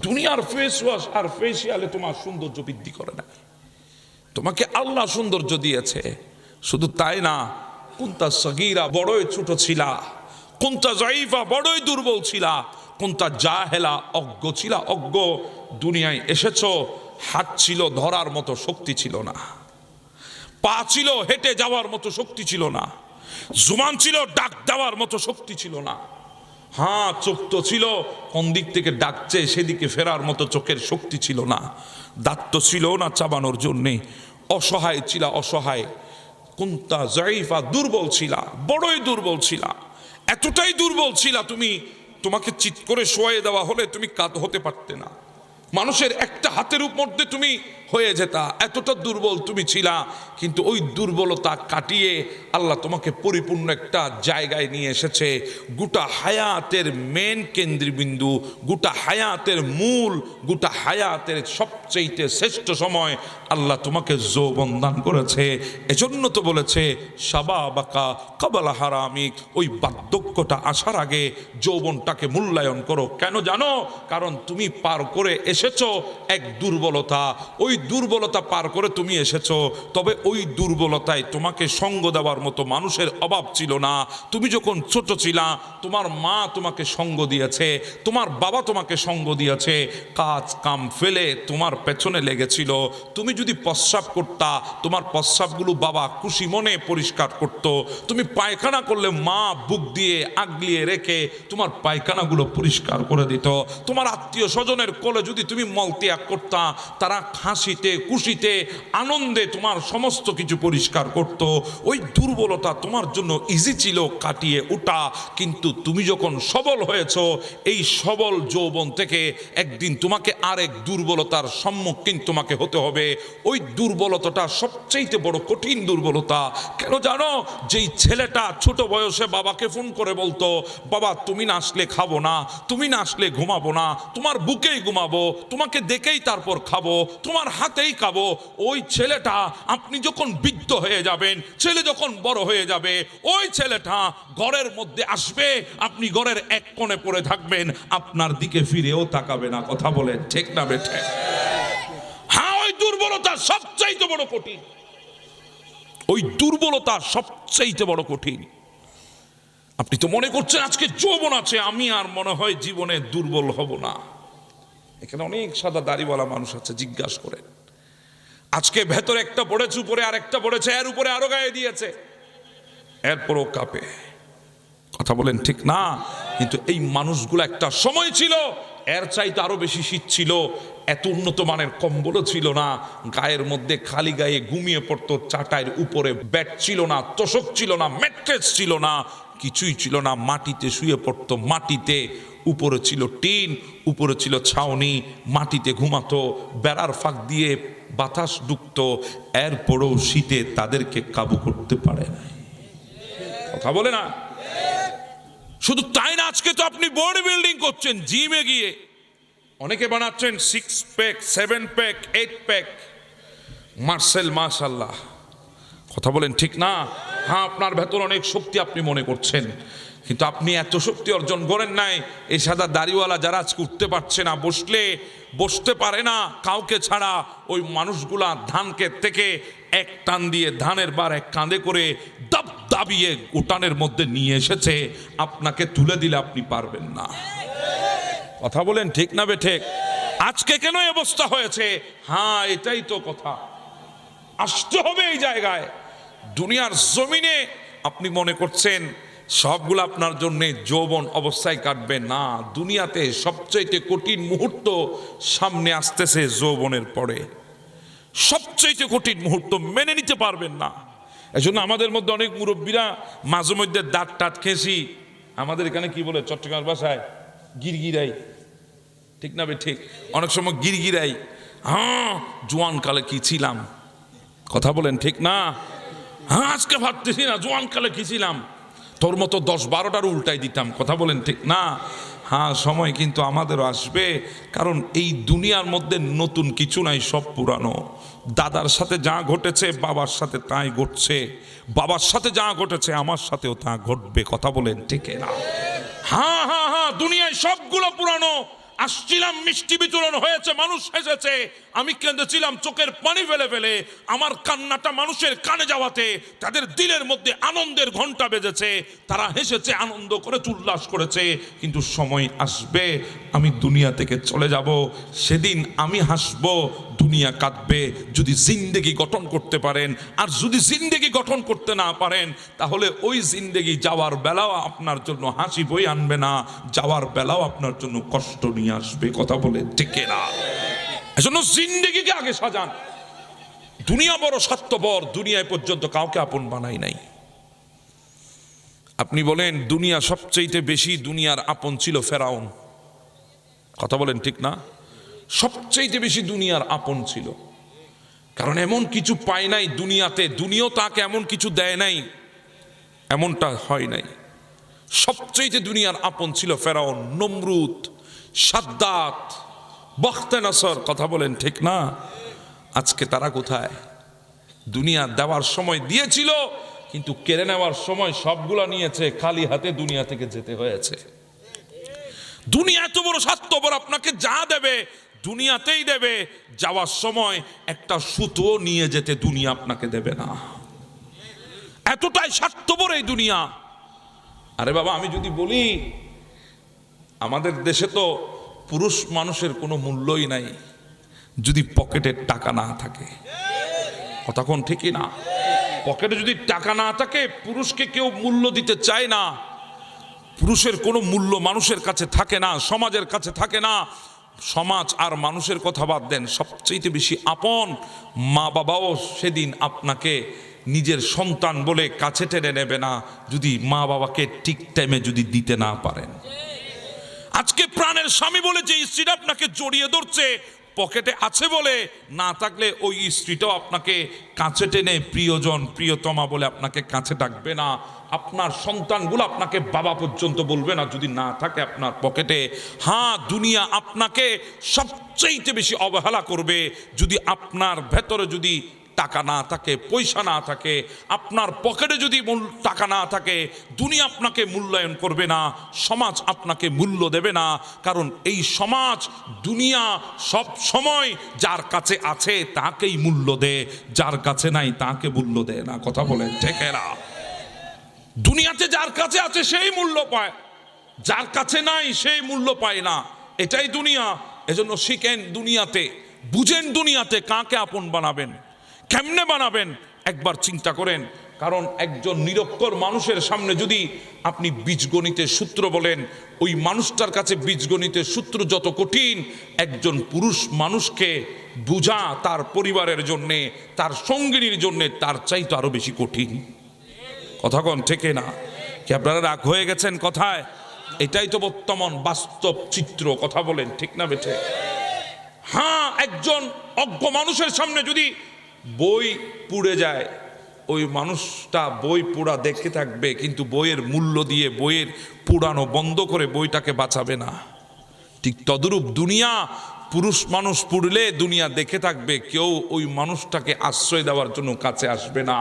দুনিয়ার ফেস ওয়াশ আর ফেসিয়ালে তোমার সৌন্দর্য বৃদ্ধি করে না, তোমাকে আল্লাহ সৌন্দর্য দিয়েছে। শুধু তাই না, কুনতা সগীরা, বড়ই ছোট ছিলা, কুনতা যায়ীফা, বড়ই দুর্বল ছিলা, কুনতা জাহেলা, অজ্ঞ ছিলা, অজ্ঞ। দুনিয়ায় এসেছো, হাত ছিল ধরার মতো শক্তি ছিল না, পা ছিল হেঁটে যাওয়ার মতো শক্তি ছিল না, জুবান ছিল ডাক দেওয়ার মতো শক্তি ছিল না। হ্যাঁ, চোখ তো ছিল, কোন দিক থেকে ডাকছে সেদিকে ফেরার মতো চোখের শক্তি ছিল না। দাঁত তো ছিল না চাবানোর জন্যে। অসহায় ছিল, অসহায়। কুন্তা জাইফা, দুর্বল ছিলা, বড়ই দুর্বল ছিলা। এতটাই দুর্বল ছিলা তোমাকে চিৎ করে শোয়াই দেওয়া হলে তুমি কাঁদ হতে পারতে না, মানুষের একটা হাতের মধ্যে তুমি হয়ে যেতা, এতটা দুর্বল তুমি ছিলা। কিন্তু ওই দুর্বলতা কাটিয়ে আল্লাহ তোমাকে পরিপূর্ণ একটা জায়গায় নিয়ে এসেছে। গোটা হায়াতের মেন কেন্দ্রবিন্দু, গোটা হায়াতের মূল, গোটা হায়াতের সবচেয়ে শ্রেষ্ঠ সময় আল্লাহ তোমাকে যৌবন দান করেছে। এজন্য তো বলেছে শাবাবাকা কাবালা হারামিক, ওই বার্ধক্যটা আসার আগে যৌবনটাকে মূল্যায়ন করো। কেন জানো? কারণ তুমি পার করে এসেছো এক দুর্বলতা, ওই দুর্বলতা পার করে তুমি এসেছো। তবে ওই দুর্বলতায় তোমাকে সঙ্গ দেওয়ার মতো মানুষের অভাব ছিল না। তুমি যখন ছোট ছিলা তোমার মা তোমাকে সঙ্গ দিয়েছে, তোমার বাবা তোমাকে সঙ্গ দিয়েছে, কাজ কাম ফেলে তোমার পেছনে লেগেছিল। তুমি যদি প্রস্রাব করতা, তোমার প্রস্রাবগুলো বাবা খুশি মনে পরিষ্কার করত। তুমি পায়খানা করলে মা বুক দিয়ে আগলিয়ে রেখে তোমার পায়খানাগুলো পরিষ্কার করে দিত। তোমার আত্মীয় স্বজনের কোলে যদি তুমি মলত্যাগ করতা, তারা হাসিতে খুশিতে আনন্দে তোমার সমস্ত কিছু পরিষ্কার করত। ওই দুর্বলতা তোমার জন্য ইজি ছিল কাটিয়ে ওঠা। কিন্তু তুমি যখন সবল হয়েছ, এই সবল যৌবন থেকে একদিন তোমাকে আরেক দুর্বলতার সম্মুখীন তোমাকে হতে হবে। ওই দুর্বলতাটা সবচেয়ে বড় কঠিন দুর্বলতা। কেন জানো? যেই ছেলেটা ছোট বয়সে বাবাকে ফোন করে বলতো, বাবা তুমি না আসলে খাবো না, তুমি না আসলে ঘুমাবো না, তোমার বুকেই ঘুমাবো, তোমাকে দেখেই তারপর খাবো, তোমার হাতেই খাবো। ওই ছেলেটা আপনি যখন বৃদ্ধ হয়ে যাবেন, ছেলে যখন বড় হয়ে যাবে, ওই ছেলেটা ঘরের মধ্যে আসবে, আপনি ঘরের এক কোণে পড়ে থাকবেন, আপনার দিকে ফিরেও তাকাবে না। কথা বলে ঠিক না বেঠে? হ্যাঁ, ওই দুর্বলতা সবচাইতে বড় কঠিন। ওই দুর্বলতা সবচাইতে বড় কঠিন। আপনি তো মনে করছেন আজকে যৌবন আছে, আমি আর মনে হয় জীবনে দুর্বল হব না। এখানে অনেক সাদা দাড়িওয়ালা মানুষ আছে, জিজ্ঞাসা করেন। আজকে ভেতরে একটা পড়েছে, উপরে আরেকটা পড়েছে, এর উপরে আরো গায়ে দিয়েছে, এরপরও কাঁপে। কথা বলেন ঠিক না? কিন্তু এই মানুষগুলো একটা সময় ছিল এর চাইতে আরো বেশি শীত ছিল, এত উন্নত মানের কম্বলও ছিল না, গায়ের মধ্যে খালি গায়ে ঘুমিয়ে পড়তো, চাটাইয়ের উপরে বেড ছিল না, তোষক ছিল না, ম্যাট্রেস ছিল না, কিছুই ছিল না, মাটিতে শুয়ে পড়তো, মাটিতে। উপরে ছিল টিন, উপরে ছিল ছাউনি, মাটিতে ঘুমাতো, বেড়ার ফাঁক দিয়ে বাতাস ঢুকতো। এরপরেও শীতে তাদেরকে কাবু করতে পারে না। কথা বলে না? শুধু তাই না, আজকে তো আপনি বডি বিল্ডিং করছেন, জিমে গিয়ে অনেকে বানাচ্ছেন 6 প্যাক 7 প্যাক 8 প্যাক মার্সেল, মাশাআল্লাহ। কথা বলেন ঠিক না? হ্যাঁ, আপনার ভেতর অনেক শক্তি আপনি মনে করছেন, কিন্তু আপনি এত শক্তি অর্জন করেন নাই। এই সাদা দাড়িওয়ালা যারা আজকে উঠতে পারছে না, বসতে পারে না কাউকে ছাড়া, ওই মানুষগুলা ধান ক্ষেত থেকে এক টান দিয়ে ধানের বার এক কাঁধে করে দাবিয়ে উঠানের মধ্যে নিয়ে এসেছে। আপনাকে তুলে দিলে আপনি পারবেন না। কথা বলেন ঠিক না বেঠিক? আজকে কেন এই অবস্থা হয়েছে? হ্যাঁ, এটাই তো কথা। আসতে হবে এই জায়গায়। দুনিয়ার জমিনে আপনি মনে করছেন সবগুলো আপনার জন্য যৌবন অবস্থায় কাটবে না। দুনিয়াতে সবচাইতে কঠিন মুহূর্ত সামনে আসতেছে যৌবনের পরে। সবচাইতে কঠিন মুহূর্ত মেনে নিতে পারবেন না। এজন্য আমাদের মধ্যে অনেক মুরব্বীরা মাঝে মধ্যে দাঁত টাত খেয়েছি, আমাদের এখানে কি বলে চট্টগ্রাম ভাষায় গিরগিরাই, ঠিক না বে ঠিক? অনেক সময় গিরগিরাই। হ্যাঁ, জোয়ান কালে কি ছিলাম। কথা বলেন ঠিক না? হ্যাঁ, আজকে ভাবতেছি না জোয়ান কালে কি ছিলাম, তোর মতো 10-12টার উল্টাই দিতাম। কথা বলেন ঠিক না? হ্যাঁ, সময় কিন্তু আমাদেরও আসবে, কারণ এই দুনিয়ার মধ্যে নতুন কিছু নাই, সব পুরানো। দাদার সাথে যা ঘটেছে বাবার সাথে তাই ঘটছে, বাবার সাথে যা ঘটেছে আমার সাথেও তা ঘটবে। কথা বলেন ঠিক না? হ্যাঁ হ্যাঁ হ্যাঁ, দুনিয়ায় সবগুলো পুরানো, আসছিলাম, মিষ্টি বিতরণ হয়েছে, মানুষ হেসেছে, আমি কেঁদেছিলাম চোখের পানি ফেলে ফেলে। আমার কান্নাটা মানুষের কানে যাওয়াতে তাদের দিলের মধ্যে আনন্দের ঘন্টা বেজেছে, তারা হেসেছে, আনন্দ করে উল্লাস করেছে। কিন্তু সময় আসবে, আমি দুনিয়া থেকে চলে যাব, সেদিন আমি হাসবো, দুনিয়া কাঁদবে। যদি জিন্দেগি গঠন করতে পারেন, আর যদি জিন্দেগি গঠন করতে না পারেন, তাহলে ওই জিন্দেগি যাওয়ার বেলাও আপনার জন্য হাসি বই আনবে না, যাওয়ার বেলাও আপনার জন্য কষ্ট নিয়ে আসবে। কথা বলে ঠিক না? এজন্য জিন্দেগিকে আগে সাজান। দুনিয়া বড় স্বার্থপর, দুনিয়ায় পর্যন্ত কাউকে আপন বানাই নাই। আপনি বলেন দুনিয়া সবচেয়ে বেশি দুনিয়ার আপন ছিল ফেরাউন। কথা বলেন ঠিক না? সবচেয়ে বেশি দুনিয়ার আপন ছিল, কারণ এমন কিছু পায় নাই দুনিয়াতে, দুনিয়াও তাকে এমন কিছু দেয় নাই, এমনটা হয় নাই। সবচেয়ে দুনিয়ার আপন ছিল ফেরাউন, নমরুদ, সাদ্দাত, বখতেনাসর। কথা বলেন ঠিক না? আজকে তারা কোথায়? দুনিয়া দেওয়ার সময় দিয়েছিল, কিন্তু কেড়ে নেওয়ার সময় সবগুলা নিয়েছে, খালি হাতে দুনিয়া থেকে যেতে হয়েছে। দুনিয়া এত বড় স্বার্থপর, আপনাকে যা দেবে দুনিয়াতেই দেবে, যাওয়ার সময় একটা সুতো নিয়ে যেতে দুনিয়া আপনাকে দেবে না। এতটাই স্বার্থপর এই দুনিয়া। আরে বাবা, আমি যদি বলি আমাদের দেশে তো পুরুষ মানুষের কোনো মূল্যই নাই যদি পকেটে টাকা না থাকে। কথা কোন ঠিকই না? পকেটে যদি টাকা না থাকে, পুরুষকে কেউ মূল্য দিতে চায় না। পুরুষের কোনো মূল্য মানুষের কাছে থাকে না, সমাজের কাছে থাকে না। সমাজ আর মানুষের কথা বাদ দেন, সবচেয়ে বেশি আপন মা বাবাও সেদিন আপনাকে নিজের সন্তান বলে কাছে টেনে নেবে না যদি মা বাবাকে ঠিক টাইমে যদি দিতে না পারেন। আজকে প্রাণের স্বামী বলে যে স্ত্রীটা আপনাকে জড়িয়ে ধরছে, পকেটে আছে বলে, না থাকলে ওই স্ত্রীটাও আপনাকে কাছে টেনে প্রিয়জন প্রিয়তমা বলে আপনাকে কাছে ডাকবে না। আপনার সন্তানগুলো আপনাকে বাবা পর্যন্ত বলবে না যদি না থাকে আপনার পকেটে। হ্যাঁ, দুনিয়া আপনাকে সবচেয়ে বেশি অবহেলা করবে যদি আপনার ভেতরে যদি টাকা না থাকে, পয়সা না থাকে, আপনার পকেটে যদি টাকা না থাকে, দুনিয়া আপনাকে মূল্যায়ন করবে না, সমাজ আপনাকে মূল্য দেবে না। কারণ এই সমাজ দুনিয়া সব সময় যার কাছে আছে তাকেই মূল্য দেয়, যার কাছে নাই তাকে মূল্য দেয় না। কথা বলেন ঠিক না? দুনিয়াতে যার কাছে আছে সেই মূল্য পায়, যার কাছে নাই সেই মূল্য পায় না। এটাই দুনিয়া। এজন্য শিখেন দুনিয়াতে, বুঝেন দুনিয়াতে কাকে আপন বানাবেন, কেমনে বানাবেন, একবার চিন্তা করেন। কারণ একজন নিরক্ষর মানুষের সামনে যদি আপনি বীজগণিতের সূত্র বলেন, ওই মানুষটার কাছে বীজগণিতের সূত্র যত কঠিন, একজন পুরুষ মানুষকে বুঝা তার পরিবারের জন্যে, তার সঙ্গিনীর জন্যে তার চাইতে আরো বেশি কঠিন। কথা কোন ঠিক না? কি আপনারা রাগ হয়ে গেছেন কথায়? এটাই তো বর্তমান বাস্তব চিত্র। কথা বলেন ঠিক না বেঠে? হ্যাঁ, একজন অজ্ঞ মানুষের সামনে যদি বই পুড়ে যায়, ওই মানুষটা বই পোড়া দেখতে থাকবে, কিন্তু বইয়ের মূল্য দিয়ে বইয়ের পুরানো বন্ধ করে বইটাকে বাঁচাবে না। ঠিক তদ্রূপ দুনিয়া, পুরুষ মানুষ পুড়লে দুনিয়া দেখে থাকবে, কেউ ওই মানুষটাকে আশ্রয় দেওয়ার জন্য কাছে আসবে না।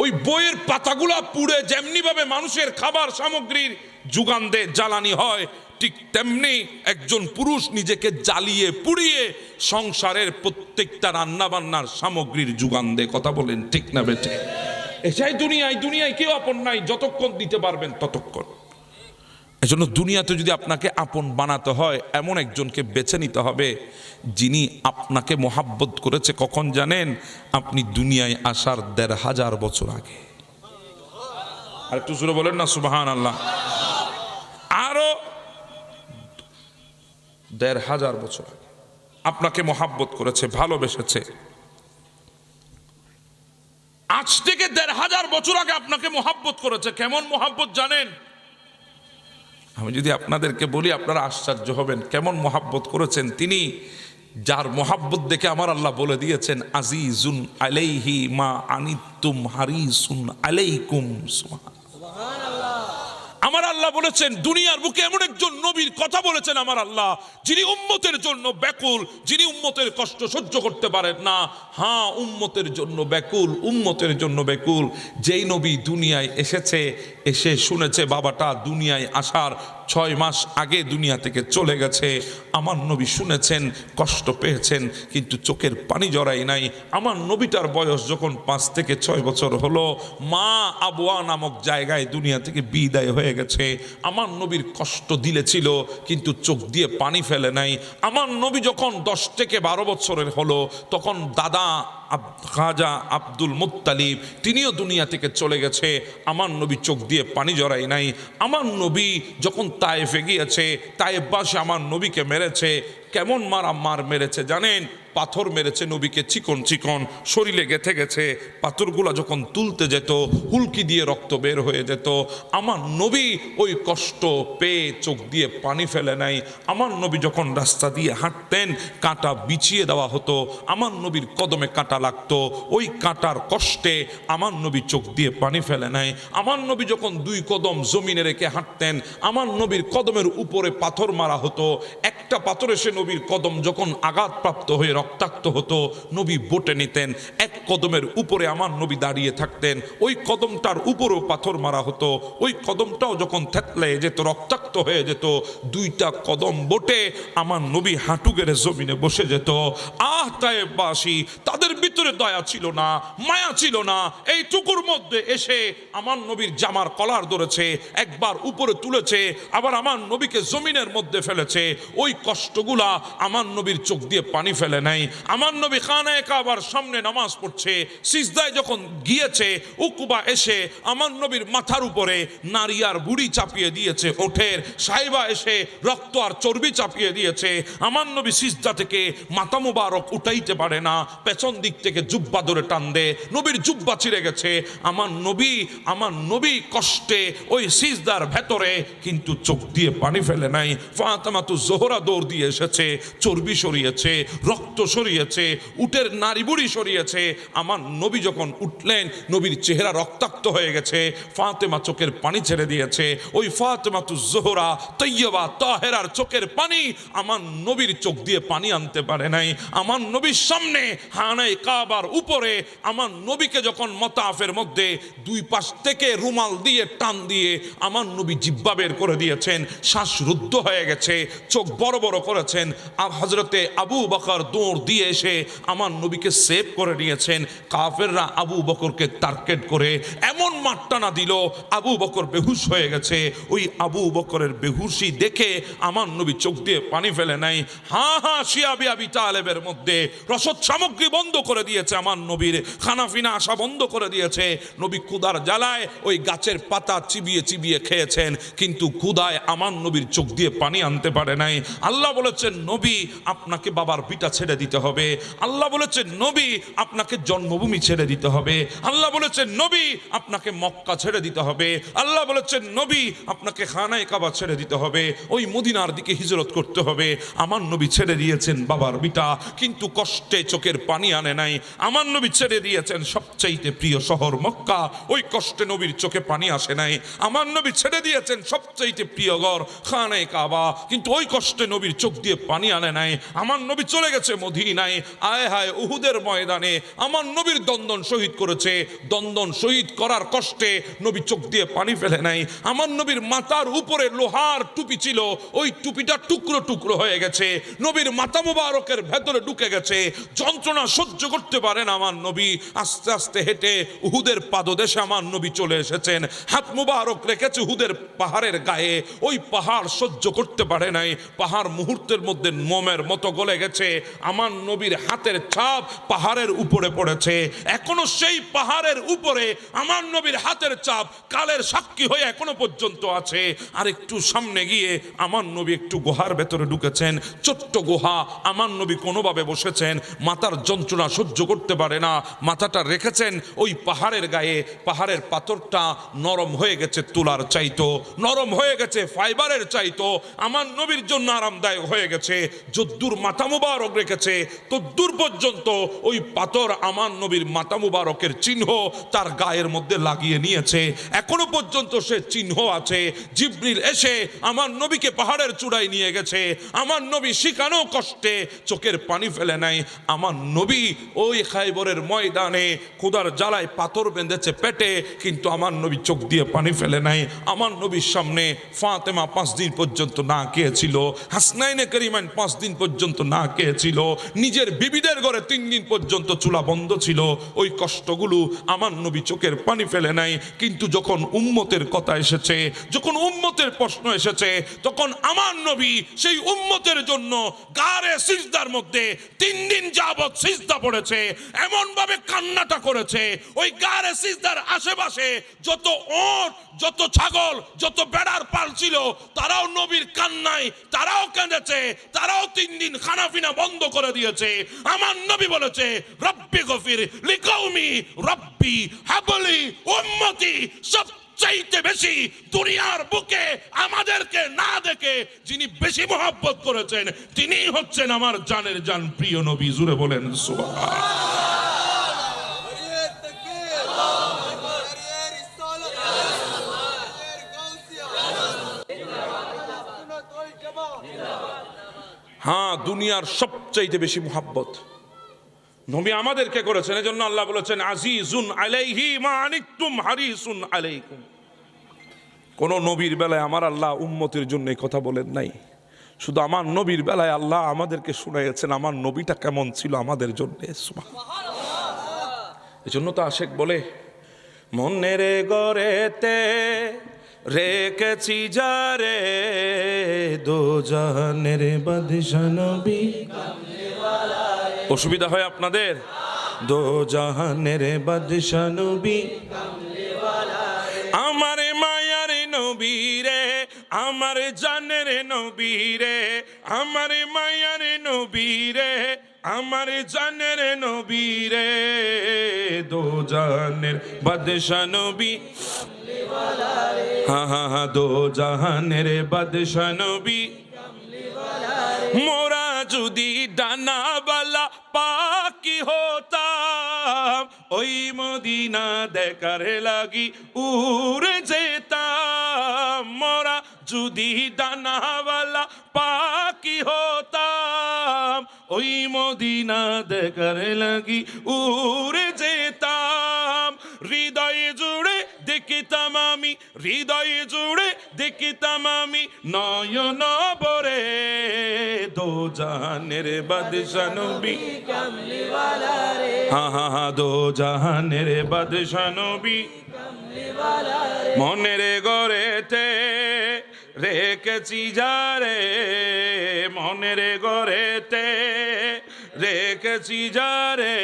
ওই বইয়ের পাতাগুলা পুড়ে যেমনি ভাবে মানুষের খাবার সামগ্রীর যোগান দে, জ্বালানি হয়, ঠিক তেমনি একজন পুরুষ নিজেকে জ্বালিয়ে পুড়িয়ে সংসারের প্রত্যেকটা রান্না বান্নার সামগ্রীর যোগান দে। কথা বলেন ঠিক না বেঠে? এটাই দুনিয়ায়। দুনিয়ায় কেউ আপন নাই, যতক্ষণ দিতে পারবেন ততক্ষণ। এজন্য দুনিয়াতে যদি আপনাকে আপন বানাতে হয়, এমন একজনকে বেছে নিতে হবে যিনি আপনাকে মোহাব্বত করেছে কখন জানেন? আপনি দুনিয়ায় আসার ১৫০০ বছর আগে। আর একটু জোরে বলেন না সুবহানাল্লাহ। আরো ১৫০০ বছর আগে আপনাকে মোহাব্বত করেছে, ভালোবেসেছে। আজ থেকে ১৫০০ বছর আগে আপনাকে মোহাব্বত করেছে। কেমন মোহাব্বত জানেন? আমি যদি আপনাদেরকে বলি আপনারা আশ্চর্য হবেন কেমন মোহাব্বত করেছেন তিনি, যার মোহাব্বত দেখে আমার আল্লাহ বলে দিয়েছেন আজিজুন আলাইহি মা আনিতুম হারিসুন আলাইকুম সুবহানাল্লাহ। আমার আল্লাহ বলেছেন দুনিয়ার বুকে এমন একজন নবীর কথা বলেছেন আমার আল্লাহ, যিনি উম্মতের জন্য ব্যাকুল, যিনি উম্মতের কষ্ট সহ্য করতে পারেন না। হ্যাঁ, উম্মতের জন্য ব্যাকুল, উম্মতের জন্য ব্যাকুল। যেই নবী দুনিয়ায় এসেছে, এসে শুনেছে বাবাটা দুনিয়ায় আসার 6 মাস আগে দুনিয়া থেকে চলে গেছে। আমার নবী শুনেছেন, কষ্ট পেয়েছেন, কিন্তু চোখের পানি জড়াই নাই। আমার নবীটার বয়স যখন 5 থেকে 6 বছর হলো, মা আবওয়া নামক জায়গায় দুনিয়া থেকে বিদায় হয়ে গেছে। আমার নবীর কষ্ট দিলে ছিল, কিন্তু চোখ দিয়ে পানি ফেলে নাই। আমার নবী যখন 10 থেকে 12 বছরের হলো, তখন দাদা খাজা আব্দুল মুত্তালিব তিনিও দুনিয়া থেকে চলে গেছে। আমার নবী চোখ দিয়ে পানি জড়াই নাই। আমার নবী যখন তায়েফে গিয়েছে, তায়েফবাসী আমার নবীকে মেরেছে। কেমন মার মেরেছে জানেন? পাথর মেরেছে নবীকে, চিকন চিকন শরীরে গেঁথে গেছে। পাথরগুলো যখন তুলতে যেত, হুলকি দিয়ে রক্ত বের হয়ে যেত। আমার নবী ওই কষ্ট পেয়ে চোখ দিয়ে পানি ফেলে নাই। আমার নবী যখন রাস্তা দিয়ে হাঁটতেন, কাঁটা বিছিয়ে দেওয়া হতো, আমার নবীর কদমে কাঁটা লাগতো। ওই কাঁটার কষ্টে আমার নবী চোখ দিয়ে পানি ফেলে নাই। আমার নবী যখন 2 কদম জমিনে রেখে হাঁটতেন, আমার নবীর কদমের উপরে পাথর মারা হতো। একটা পাথর এসে নবীর কদম যখন আঘাতপ্রাপ্ত হয়ে রক্তাক্ত হতো, নবী বটে নিতেন। 1 কদমের উপরে আমার নবী দাঁড়িয়ে থাকতেন, ওই কদমটার উপরেও পাথর মারা হতো। ওই কদমটাও যখন থেতলে যেত, রক্তাক্ত হয়ে যেত, 2টা কদম বটে আমার নবী হাঁটু গেড়ে জমিনে বসে যেত। তায়েফবাসী, তাদের ভিতরে দয়া ছিল না, মায়া ছিল না। এই টুকুর মধ্যে এসে আমার নবীর জামার কলার ধরেছে, একবার উপরে তুলেছে, আবার আমার নবীকে জমিনের মধ্যে ফেলেছে। ওই কষ্টগুলা আমার নবীর চোখ দিয়ে পানি ফেলে নাই। আমার নবী খানায়ে কাবার সামনে নামাজ পড়ছে, সিজদায় যখন গিয়েছে, উকবা এসে আমার নবীর মাথার উপরে নারী আর বুড়ি চাপিয়ে দিয়েছে, ওঠের সাইবা এসে রক্ত আর চর্বি চাপিয়ে দিয়েছে। আমার নবী সিজদা থেকে মাথা মুবারক উঠাইতে পারে না, পেছন দিক থেকে জুব্বা ধরে টান দে, নবীর জুব্বা ছিঁড়ে গেছে। আমার নবী কষ্টে ওই সিজদার ভেতরে, কিন্তু চোখ দিয়ে পানি ফেলে নাই। ফাতেমাতু জোহরা দৌড় দিয়ে এসেছে, চর্বি সরিয়েছে, রক্ত সরিয়েছে, উটের নারী বুড়ি সরিয়েছে। আমার নবী যখন উঠলেন, নবীর চেহারা রক্তাক্ত হয়ে গেছে। ফাতেমা চোখের পানি ছেড়ে দিয়েছে। ওই ফাতেমাতু জোহরা তৈয়বা তাহেরার চোখের পানি আমার নবীর চোখ দিয়ে পানি আনতে পারে নাই। আমার নবীর সামনে খানায়ে কাবার উপরে আমার নবীকে যখন মতাফের মধ্যে 2 পাশ থেকে রুমাল দিয়ে টান দিয়ে আমার নবী জিহ্বা বের করে দিয়েছেন, শ্বাসরুদ্ধ হয়ে গেছে, চোখ বড় বড় করেছেন। হযরতে আবু বকর দৌড় দিয়ে এসে আমার নবীকে সেভ করে নিয়েছেন। কাফেররা আবু বকরকে টার্গেট করে এমন মারটানা দিল, আবু বকর বেহুশ হয়ে গেছে। ওই আবু বকরের বেহুশি দেখে আমার নবী চোখ দিয়ে পানি ফেলে নাই। শিয়া আবি তালেবের মধ্যে রসদ সামগ্রী বন্ধ করে দিয়েছে, আমার নবীর খানাফিনা আসা বন্ধ করে দিয়েছে। নবী ক্ষুধার জ্বালায় ওই গাছের পাতা চিবিয়ে চিবিয়ে খেয়েছেন, কিন্তু ক্ষুধায় আমার নবীর চোখ দিয়ে পানি আনতে পারে নাই। আল্লাহ বলেছেন, নবী আপনাকে বাবার পিতা ছেড়ে দিতে হবে। আল্লাহ বলেছেন, নবী আপনাকে জন্মভূমি ছেড়ে দিতে হবে। আল্লাহ বলেছেন, নবী আপনাকে মক্কা ছেড়ে দিতে হবে। আল্লাহ বলেছেন, নবী আপনাকে খানায়ে কাবা ছেড়ে দিতে হবে, ওই মদিনার দিকে হিজরত করতে হবে। আমার নবী ছেড়ে দিয়েছেন বাবার বিটা, কিন্তু কষ্টে চোখের পানি আনে নাই। আমার নবী ছেড়ে দিয়েছেন সবচাইতে প্রিয় শহর মক্কা, ওই কষ্টে নবীর চোখে পানি আসে নাই। আমার নবী ছেড়ে দিয়েছেন সবচাইতে প্রিয় ঘর খানায়ে কাবা, কিন্তু ওই কষ্টে নবীর চোখ দিয়ে পানি আনে নাই। আমার নবী চলে গেছে মদিনায়। আয় হায়, উহুদের ময়দানে আমার নবীর দন্দন শহীদ করেছে, দন্দন শহীদ করার কষ্টে নবী চোখ দিয়ে পানি ফেলে নাই। আমার নবীর মাথার উপরে লোহার টুপি ছিল, ওই টুপিটা টুকরো টুকরো হয়ে গেছে, নবীর মাথা মুবারকের ভেতরে ঢুকে গেছে। যন্ত্রণা সহ্য করতে পারেন আমার নবী, আস্তে আস্তে হেঁটে উহুদের পাদদেশে আমার নবী চলে এসেছেন। হাত মুবারক রেখেছে উহুদের পাহাড়ের গায়ে, ওই পাহাড় সহ্য করতে পারে নাই। পাহাড় মুহূর্তের মধ্যে মোমের মতো গলে গেছে। আমার নবীর হাতের ছাপ পাহাড়ের উপরে পড়েছে, এখনো সেই পাহাড়ের উপরে আমার নবীর হাতের ছাপ কালের সাক্ষী হয়ে এখনো পর্যন্ত আছে। আর একটু সামনে গিয়ে আমার নবী একটু গুহার ভেতরে ঢুকেছেন, ছোট্ট গুহা। আমার নবী কোনোভাবে বসেছেন, মাথার যন্ত্রণা সহ্য করতে পারে না, মাথাটা রেখেছেন ওই পাহাড়ের গায়ে। পাহাড়ের পাথরটা নরম হয়ে গেছে, তুলার চাইতো নরম হয়ে গেছে, ফাইবারের চাইতো আমার নবীর জন্য আরামদায়ক হয়ে গেছে। যদ্দুর মাথা মুবারক রেখেছে গেছে তদ্দূর পর্যন্ত ওই পাথর আমার নবীর মাতা মুবারকের চিহ্ন তার গায়ের মধ্যে লাগিয়ে নিয়েছে, এখনো পর্যন্ত সে চিহ্ন আছে। জিবরিল এসে আমার নবীকে পাহাড়ের চূড়ায় নিয়ে গেছে, আমার নবী শিখানো কষ্টে চোখের পানি ফেলে নাই। আমার নবী ওই খাইবরের ময়দানে ক্ষুধার জ্বালায় পাথর বেঁধেছে পেটে, কিন্তু আমার নবী চোখ দিয়ে পানি ফেলে নাই। আমার নবীর সামনে ফাতেমা 5 দিন পর্যন্ত না খেয়েছিল, হাসনাইনে করিমান 5 দিন পর্যন্ত না খেয়েছিল, নিজের বিবিদের ঘরে 3 দিন পর্যন্ত চুলা বন্ধ ছিল। ওই কষ্টগুলো আমার নবী চোখের পানি ফেলে নাই। কিন্তু যখন উম্মতের কথা এসেছে, যখন উম্মতের প্রশ্ন এসেছে, তখন আমার নবী সেই উম্মতের জন্য গারে সিজদার মধ্যে 3 দিন যাবত সিজদা পড়েছে, এমন ভাবে কান্নাটা করেছে। ওই গারে সিজদার আশেপাশে যত ওট, যত ছাগল, যত বেড়ার পাল ছিল, তারাও নবীর কান্নায় তারাও কেঁদেছে, তারাও 3 দিন খানাফিনা বন্ধ করে দিয়েছে। আমার নবী বলেছে, রব্বি গফির লিকাউমি রব্বি হাবলি উম্মতি। সবচাইতে বেশি দুনিয়ার বুকে আমাদেরকে না দেখে যিনি বেশি মহব্বত করেছেন, তিনিই হচ্ছেন আমার জানের জান প্রিয় নবী। জুড়ে বলেন সুবহানাল্লাহ। হ্যাঁ, দুনিয়ার সবচাইতে বেশি মুহাব্বত নবী আমাদেরকে করেছেন। এজন্য আল্লাহ বলেছেন, আজিজুন আলাইহি মা আনিতুম হারিসুন আলাইকুম। কোন নবীর বেলায় আমার আল্লাহ উম্মতের জন্য এই কথা বলেন নাই, শুধু আমার নবীর বেলায় আল্লাহ আমাদেরকে শুনাইয়েছেন আমার নবীটা কেমন ছিল আমাদের জন্য। সুবহানাল্লাহ। এজন্য তো আশেক বলে, মনের গড়েতে রেখেছি যারে দো জাহানের বাদশা নবী। অসুবিধা হয় আপনাদের? দো জাহানের বাদশা নবী, আমার মায়ার নবী রে, আমার জানের নবী রে, আমার মায়ার নবী রে, আমার জানের নবী রে, দো জাহানের বাদশা নবী। হা হা হা, দো জাহানের বাদশা নবী। মোরা যদি ডানাওয়ালা পাখি হতাম, ওই মদিনা দেখার লাগি উড়ে যেতাম। মোরা যদি ডানাওয়ালা পাখি হতাম, ওই মদিনা দেখার লাগি উড়ে যেতাম। হৃদয়ে জুড়ে দেখিতাম আমি, হৃদয়ে জুড়ে দেখিতাম আমি নয়ন ভরে দো জাহানের বাদশা নবী। হা হা হা, দো জাহানের বাদশা নবী। মনের গড়েতে রেখেছি যারে, মনের গড়েতে রেখেছি যারে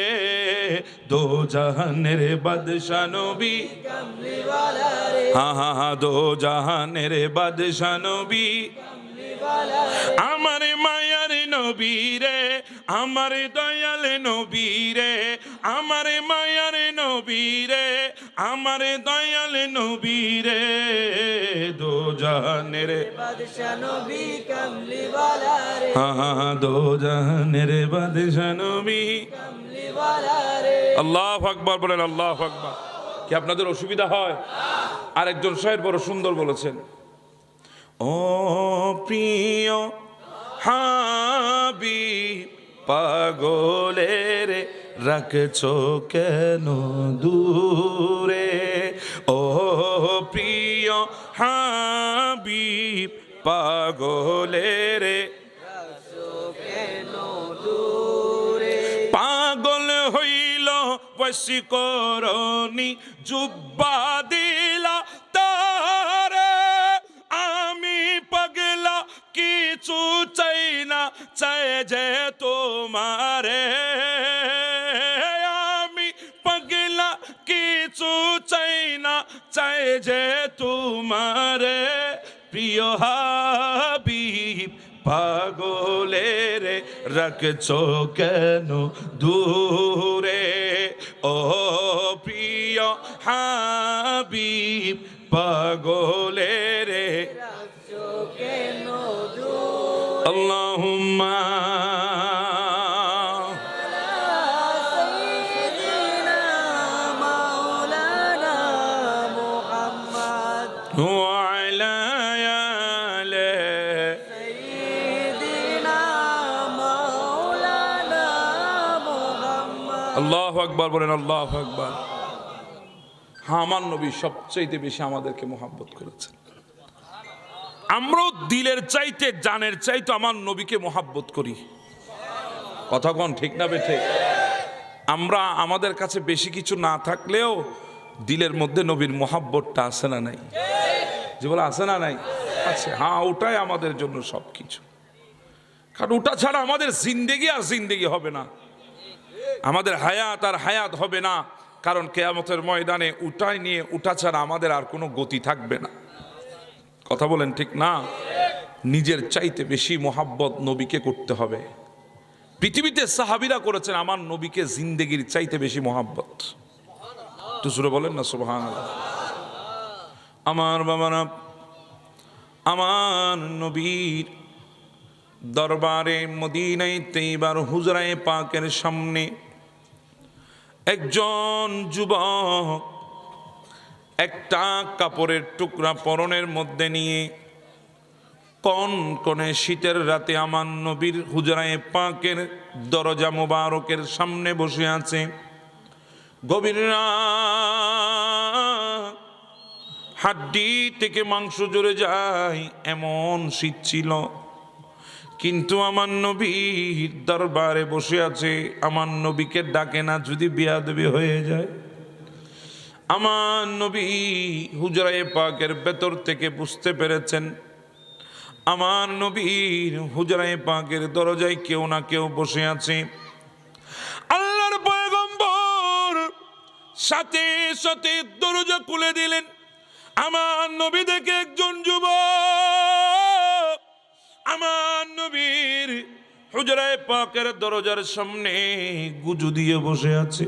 দো জাহানের বাদশা নবী। হা হা হা, দো জাহানের বাদশা নবী। আমার মায়ার নবী রে, আমার দয়াল নবী রে, আমার মায়ার নবী রে, আমার দয়াল নবী রে, দো জাহানের বাদশা নবী কামলি ওয়ালা রে। হা হা, দো জাহানের বাদশা নবী কামলি ওয়ালা রে। আল্লাহু আকবার বলেন, আল্লাহু আকবার। কি আপনাদের অসুবিধা হয়? আরেকজন শায়ের বড় সুন্দর বলেছেন, ও প্রিয় হাবিব পাগলের রাখছো কেন দূরে, ও প্রিয় হাবিব পাগলের রাখছো কেন দূরে। পাগল হইল বশীকরণী জুব্বা দিলা তারে, আমি পাগলা কিছু চাই না, চাই যে তোমারে। আমি পাগলা কিছু চাই না, চাই যে তোমারে। প্রিয় হাবিব পাগলের রাখছো কেন দূরে, ও প্রিয় হাবিব পাগলের রাখছো কেন দূরে। আল্লাহুম্মা আল্লাহু আকবার বলেন, আল্লাহু আকবার। হ্যাঁ, আমার নবী সবচাইতে বেশি আমাদেরকে মোহাব্বত করেছেন। আমরাও দিলের চাইতে জানের চাইতে আমার নবীকে মোহাব্বত করি। কথা কোন ঠিক না বেঠিক? আমরা আমাদের কাছে বেশি কিছু না থাকলেও দিলের মধ্যে নবীর মোহাব্বতটা আছে না নাই? যে বলে আছে না নাই? আছে। হ্যাঁ, ওটাই আমাদের জন্য সবকিছু। কারণ ওটা ছাড়া আমাদের জিন্দেগি আর জিন্দেগি হবে না, আমাদের হায়াত আর হায়াত হবে না। কারণ কিয়ামতের ময়দানে উঠাই নিয়ে উঠা ছাড়া আমাদের আর কোনো গতি থাকবে না। কথা বলেন ঠিক না? নিজের চাইতে বেশি মোহাব্বত নবীকে করতে হবে। পৃথিবীতে সাহাবীরা করেছেন আমার নবীকে জিন্দেগির চাইতে বেশি মোহাব্বত। একটু জোরে বলেন না সুবহানাল্লাহ। আমার বাবারা, আমার নবীর দরবারে মদিনায় তৈবার হুজরায়ে পাকের সামনে একজন যুবক একটা কাপড়ের টুকরা পরনের মধ্যে নিয়ে কনকনে শীতের রাতে আমার নবীর হুজরায়ে পাকের দরজা মোবারকের সামনে বসে আছে। গভীর রাত, হাড্ডি থেকে মাংস জুড়ে যায় এমন শীত ছিল, কিন্তু আমার নবীর দরবারে বসে আছে। আমার নবীকে ডাকে না, যদি বেয়াদবি হয়ে যায়। আমার নবী হুজরায়ে পাকের ভেতর থেকে বুঝতে পেরেছেন আমার নবীর হুজরায়ে পাকের দরজায় কেউ না কেউ বসে আছে। আল্লাহর পয়গম্বর সাথে সাথে দরজা খুলে দিলেন। আমার নবী দেখে একজন যুবক আমার নবীর হুজরায়ে পাকের দরজার সামনে গুজু দিয়ে বসে আছে।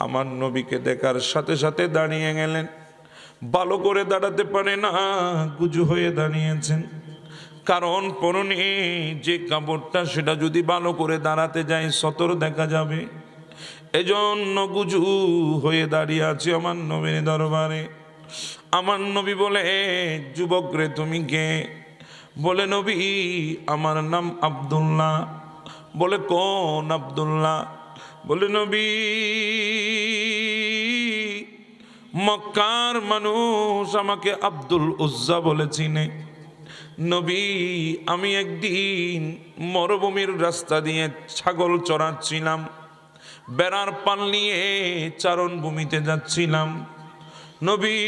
আমার নবীকে দেখার সাথে সাথে দাঁড়িয়ে গেলেন। ভালো করে দাঁড়াতে পারে না, গুজু হয়ে দাঁড়িয়েছেন। কারণ পরনে যে কাপড়টা সেটা যদি ভালো করে দাঁড়াতে যায় সতর দেখা যাবে, এজন্য গুজু হয়ে দাঁড়িয়ে আছে আমার নবীর দরবারে। আমার নবী বলে, যুবক রে তুমি কে? বলে, নবী আমার নাম আব্দুল্লাহ। বলে, কোন আব্দুল্লাহ? বলে, নবী মক্কার মানুষ আমাকে আব্দুল উজ্জা বলে চিনে। নবী আমি একদিন মরুভূমির রাস্তা দিয়ে ছাগল চড়াচ্ছিলাম, বেড়ার পাল নিয়ে চারণ ভূমিতে যাচ্ছিলাম। নবী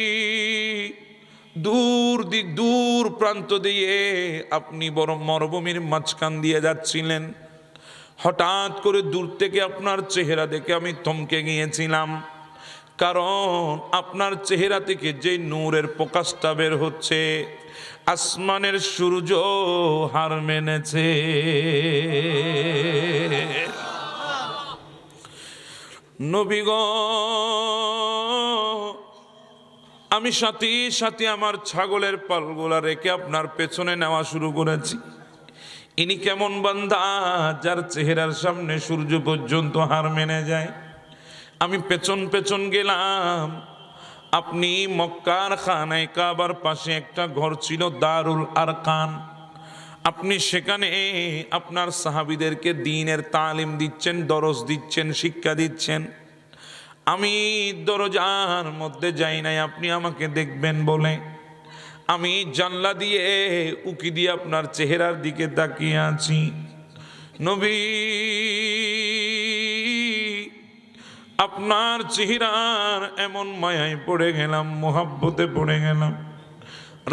দূর প্রান্ত দিয়ে আপনি বড় মরুভূমির মাঝখান দিয়ে যাচ্ছিলেন। হঠাৎ করে দূর থেকে আপনার চেহারা দেখে আমি থমকে গিয়েছিলাম। কারণ আপনার চেহারা থেকে যে নূরের প্রকাশটা বের হচ্ছে, আসমানের সূর্য হার মেনেছে। নবী গো, আমি সাথে সাথে আমার ছাগলের পালগুলা রেখে আপনার পেছনে নেওয়া শুরু করেছি। ইনি কেমন বান্দা যার চেহারার সামনে সূর্য পর্যন্ত হার মেনে যায়। আমি পেছন পেছন গেলাম। আপনি মক্কার খানায়ে কাবার পাশে একটা ঘর ছিল দারুল আরকাম। আপনি সেখানে আপনার সাহাবীদেরকে দ্বীনের তালিম দিচ্ছেন, দরস দিচ্ছেন, শিক্ষা দিচ্ছেন। আমি দরজার মধ্যে যাই নাই আপনি আমাকে দেখবেন বলে। আমি জানলা দিয়ে উকি দিয়ে আপনার চেহারার দিকে তাকিয়ে আছি। নবী আপনার চেহারার এমন মায়ায় পড়ে গেলাম, মোহাব্বতে পড়ে গেলাম।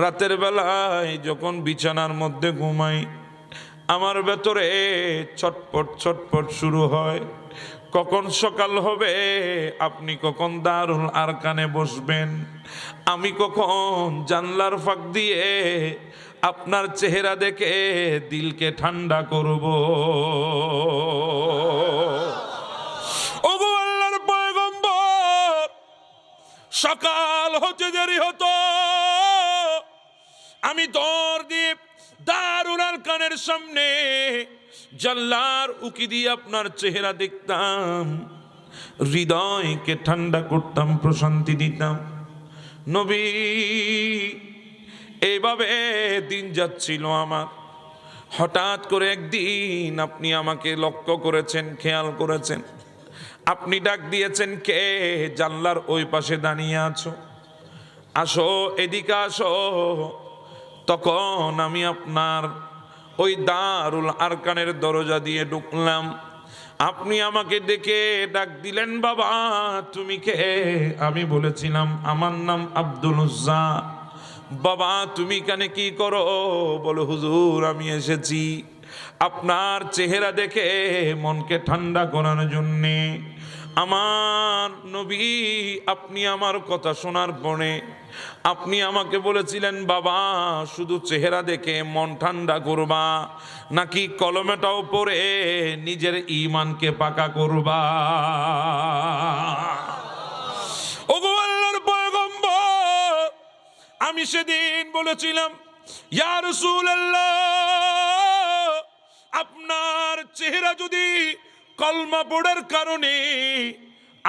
রাতের বেলায় যখন বিছানার মধ্যে ঘুমাই, আমার ভেতরে ছটপট ছটপট শুরু হয়। কখন সকাল হবে, আপনি কখন দারুল আরকানে বসবেন, আমি কখন জানলার ফাঁক দিয়ে আপনার চেহারা দেখে দিলকে ঠান্ডা করব। ওগো আল্লাহর পয়গম্বর, সকাল হতে দেরি হতো, আমি দৌড় দিয়ে দারুল আরকানের সামনে জানলার উকি দিয়ে আপনার চেহারা দেখতাম, হৃদয়কে ঠান্ডা করতাম, প্রশান্তি দিতাম। নবী এইভাবে দিন যাচ্ছিল আমার। হঠাৎ করে একদিন আপনি আমাকে লক্ষ্য করেছেন, খেয়াল করেছেন। আপনি ডাক দিয়েছেন, কে জানলার ওই পাশে দাঁড়িয়ে আছো, আসো এদিকে আসো। তখন আমি আপনার ওই দারুল আরকানের দরজা দিয়ে ঢুকলাম। আপনি আমাকে ডেকে ডাক দিলেন, বাবা তুমি কে? আমি বলেছিলাম আমার নাম আব্দুল উজ্জা। বাবা তুমি এখানে কি করো? বলো হুজুর আমি এসেছি আপনার চেহারা দেখে মনকে ঠান্ডা করার জন্যে। আমার নবী আপনি আমার কথা শোনার পরে আপনি আমাকে বলেছিলেন, বাবা শুধু চেহারা দেখে মন ঠান্ডা করবা নাকি কলমেটাও পড়ে নিজের ঈমানকে পাকা করবা? ওগো আল্লাহর পয়গম্বর, আমি সেদিন বলেছিলাম ইয়া রাসূলুল্লাহ, আপনার চেহারা যদি কলমা পড়ার কারণে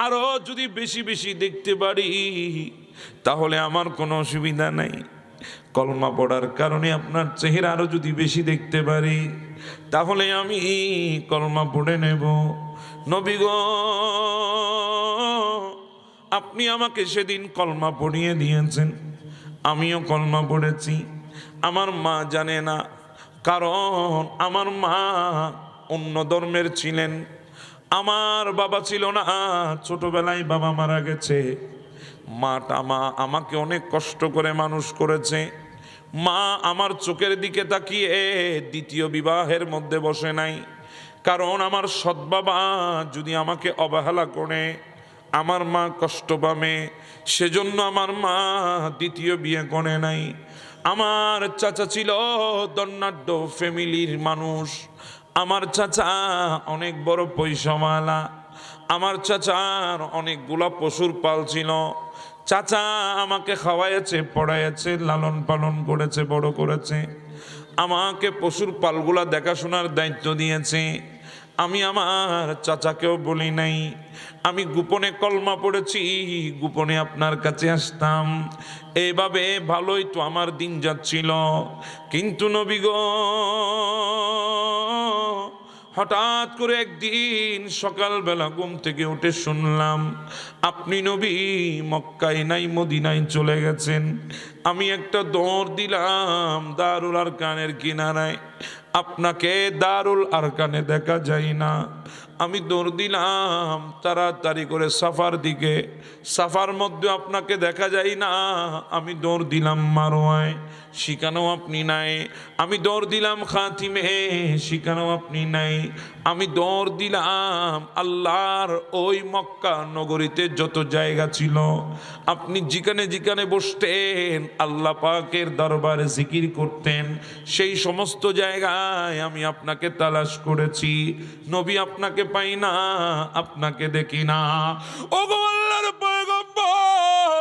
আরো যদি বেশি বেশি দেখতে পারি তাহলে আমার কোনো অসুবিধা নাই। কলমা পড়ার কারণে আপনার চেহারা আরো যদি বেশি দেখতে পারি তাহলে আমি কলমা পড়ে নেব। নবী গো, আপনি আমাকে সেদিন কলমা পড়িয়ে দিয়েছেন, আমিও কলমা পড়েছি। আমার মা জানে না, কারণ আমার মা অন্য ধর্মের ছিলেন। আমার বাবা ছিল না, ছোটবেলায় বাবা মারা গেছে। মা আমাকে অনেক কষ্ট করে মানুষ করেছে। মা আমার চোখের দিকে তাকিয়ে দ্বিতীয় বিবাহের মধ্যে বসে নাই, কারণ আমার সৎ বাবা যদি আমাকে অবহেলা করে আমার মা কষ্ট পাবে, সেজন্য আমার মা দ্বিতীয় বিয়ে করে নাই। আমার চাচা ছিল ধনাঢ্য ফ্যামিলির মানুষ। আমার চাচা অনেক বড় পয়সাওয়ালা। আমার চাচার অনেকগুলা পশুর পাল ছিল। চাচা আমাকে খাওয়াইছে, পড়াইছে, লালন পালন করেছে, বড় করেছে। আমাকে পশুর পালগুলা দেখাশোনার দায়িত্ব দিয়েছে। আমি আমার চাচাকেও বলি নাই, আমি গোপনে কলমা পড়েছি, গোপনে আপনার কাছে আসতাম। এইভাবে ভালোই তো আমার দিন যাচ্ছিল। কিন্তু নবী গো, হঠাৎ করে একদিন সকালবেলা ঘুম থেকে উঠে শুনলাম আপনি নবী মক্কায় নাই, মদিনায় চলে গেছেন। আমি একটা দৌড় দিলাম দারুল আরকানের কিনারায়, আপনাকে দারুল আরকানে দেখা যায় না। আমি দৌড় দিলাম তাড়াতাড়ি করে সাফার দিকে, সাফার মধ্যে আপনাকে দেখা যায় না। আমি দৌড় দিলাম মারোয়ায়, সেখানেও আপনি নাই। আমি দৌড় দিলাম খাতিমে, সেখানেও আপনি নাই। আমি দৌড় দিলাম আল্লাহর ওই মক্কা নগরীতে যত জায়গা ছিল, আপনি যেখানে যেখানে বসতেন আল্লাহ পাকের দরবারে জিকির করতেন, সেই সমস্ত জায়গায় আমি আপনাকে তালাশ করেছি। নবী আপনাকে পাই না, আপনাকে দেখি না। ওগো আল্লাহর পয়গম্বর,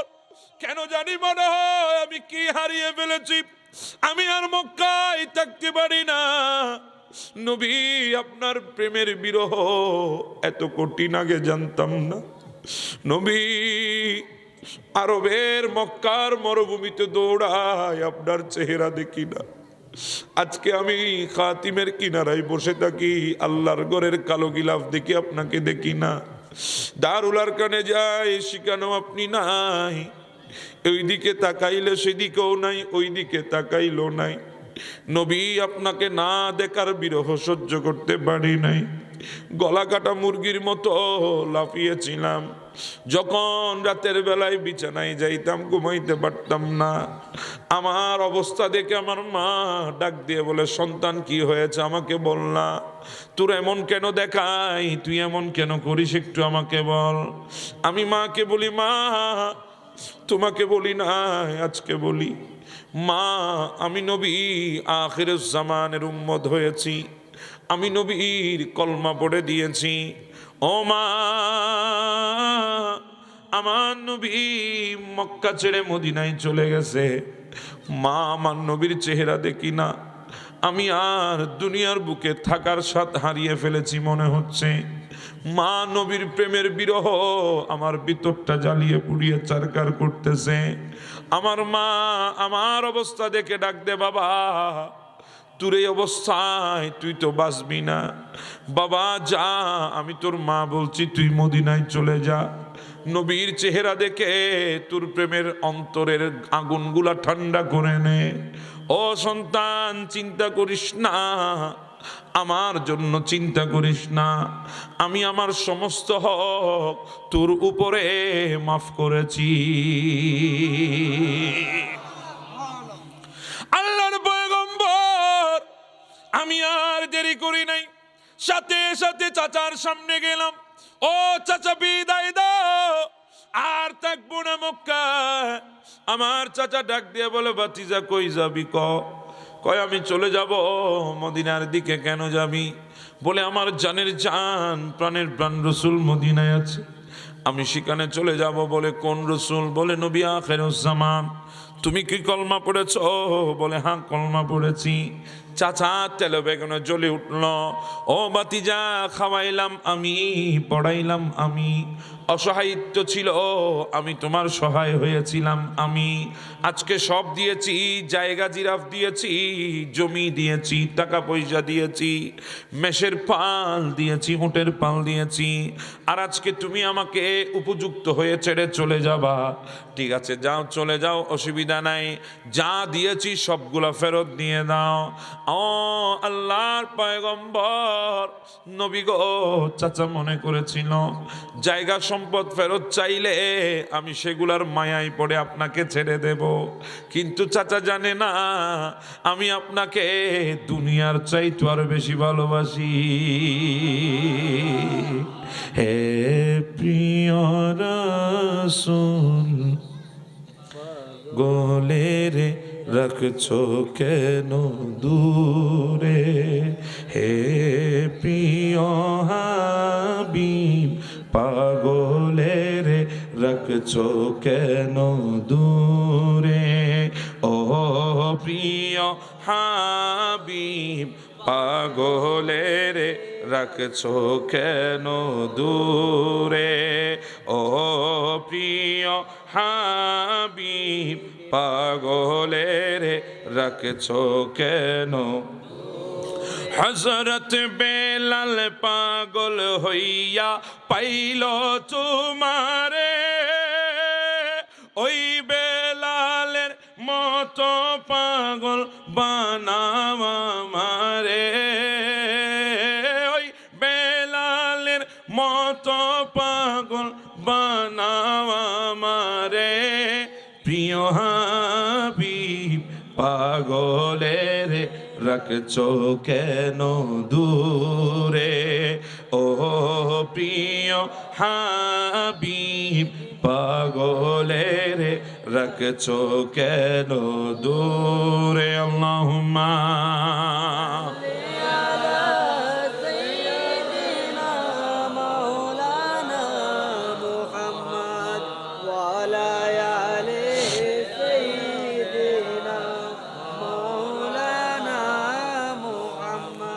কেন জানি মনে হয় আমি কি হারিয়ে ফেলেছি, আমি আর মক্কায় থাকতে পারি না। নবী আপনার প্রেমের বিরহ এত কঠিন আগে জানতাম না। নবী আরবের মক্কার মরুভূমিতে দৌড়ায়, আপনার চেহারা দেখি না। আজকে আমি খাতিমের কিনারায় বসে থাকি, আল্লাহর ঘরের কালো গিলাফ দেখি, আপনাকে দেখি না। দারুল আরকানে যাই, সেখানেও আপনি নাই। ওইদিকে তাকাইলে সেদিকেও নাই, ওইদিকে তাকাইলেও নাই। নবী আপনাকে না দেখার বিরহ সহ্য করতে পারি নাই। গলা কাটা মুরগির মতো লাফিয়েছিলাম। যখন রাতের বেলায় বিছানায় যাইতাম ঘুমাইতে পারতাম না। আমার অবস্থা দেখে আমার মা ডাক দিয়ে বলে, সন্তান কি হয়েছে আমাকে বল না, তোর এমন কেন দেখাই, তুই এমন কেন করিস, একটু আমাকে বল। আমি মাকে বলি, মা তোমাকে বলি না, আজকে বলি, মা আমি নবী আখিরুজ জামানের উম্মত হয়েছি, আমি নবীর কলমা পড়ে দিয়েছি। ও মা, আমার নবী মক্কা ছেড়ে মদিনায় চলে গেছে। মা আমার নবীর চেহারা দেখি না, আমি আর দুনিয়ার বুকে থাকার স্বাদ হারিয়ে ফেলেছি মনে হচ্ছে। মা নবীর প্রেমের বিরহ আমার ভিতরটা জ্বালিয়ে পুড়িয়ে চারকার করতেছে। আমার মা আমার অবস্থা দেখে ডাক দে, বাবা তোর এই অবস্থায় তুই তো বাঁচবি না। বাবা যা, আমি তোর মা বলছি তুই মদিনায় চলে যা। নবীর চেহারা দেখে তোর প্রেমের অন্তরের আগুনগুলা ঠান্ডা করে নে। ও সন্তান, চিন্তা করিস না, আমার জন্য চিন্তা করিস না। আমি আমার সমস্ত হক তোর উপরে মাফ করেছি। আল্লাহর পয়গম্বর আমি আর দেরি করি নাই, সাথে সাথে চাচার সামনে গেলাম। ও চাচা বিদায় দাও, আর থাকবো না মক্কায়। আমার চাচা ডাক দিয়ে বলে, ভাতিজা কই যাবি? কয় আমি চলে যাব মদিনার দিকে। কেন যাবি? বলে আমার জানের জান, প্রাণের প্রাণ রসুল মদিনায় আছে, আমি সেখানে চলে যাব। বলে কোন রসুল? বলে নবী আখিরুজ্জামান। তুমি কি কলমা পড়েছ? বলে হ্যাঁ কলমা পড়েছি। চাচা তেলে বেগুনে জ্বলে উঠল। ও ভাতিজা, খাওয়াইলাম আমি, পড়াইলাম আমি, অসহায়িত্ব ছিল আমি, তোমার সহায় হয়েছিলাম আমি। আজকে সব দিয়েছি, জায়গা জিরাফ দিয়েছি, জমি দিয়েছি, টাকা পয়সা দিয়েছি, মেষের পাল দিয়েছি, উটের পাল দিয়েছি, আর আজকে তুমি আমাকে উপযুক্ত হয়ে ছেড়ে চলে যাবা। ঠিক আছে যাও, চলে যাও, অসুবিধা নাই, যা দিয়েছি সবগুলা ফেরত দিয়ে দাও। ও আল্লাহর পয়গম্বর নবী গো, চাচা মনে করেছিল জায়গা সম্পদ ফেরত চাইলে আমি সেগুলার মায়ায় পড়ে আপনাকে ছেড়ে দেব, কিন্তু চাচা জানে না আমি আপনাকে দুনিয়ার চাইতে আর বেশি ভালোবাসি। হে প্রিয় রাসূল, গোলের রাখছো কেন দূরে? হে প্রিয় হাবিব, পাগলের রাখছো কেন দূরে? ও প্রিয় হাবিব, পাগলের রাখছো কেন দূরে? ও প্রিয় হাবিব, পাগলের রাখছো কেন? হযরত বেলাল পাগল হইয়া পাইল তোমারে, ওই বেলালের মতো পাগল বানাও আমারে। ওই বেলালের মতো পাগল বানাও আমারে। প্রিয় হাবিব, পাগলের রাখছো কেন দূরে? ও প্রিয় হাবিব, পাগলের রাখছো কেন দূরে? আল্লাহুম্মা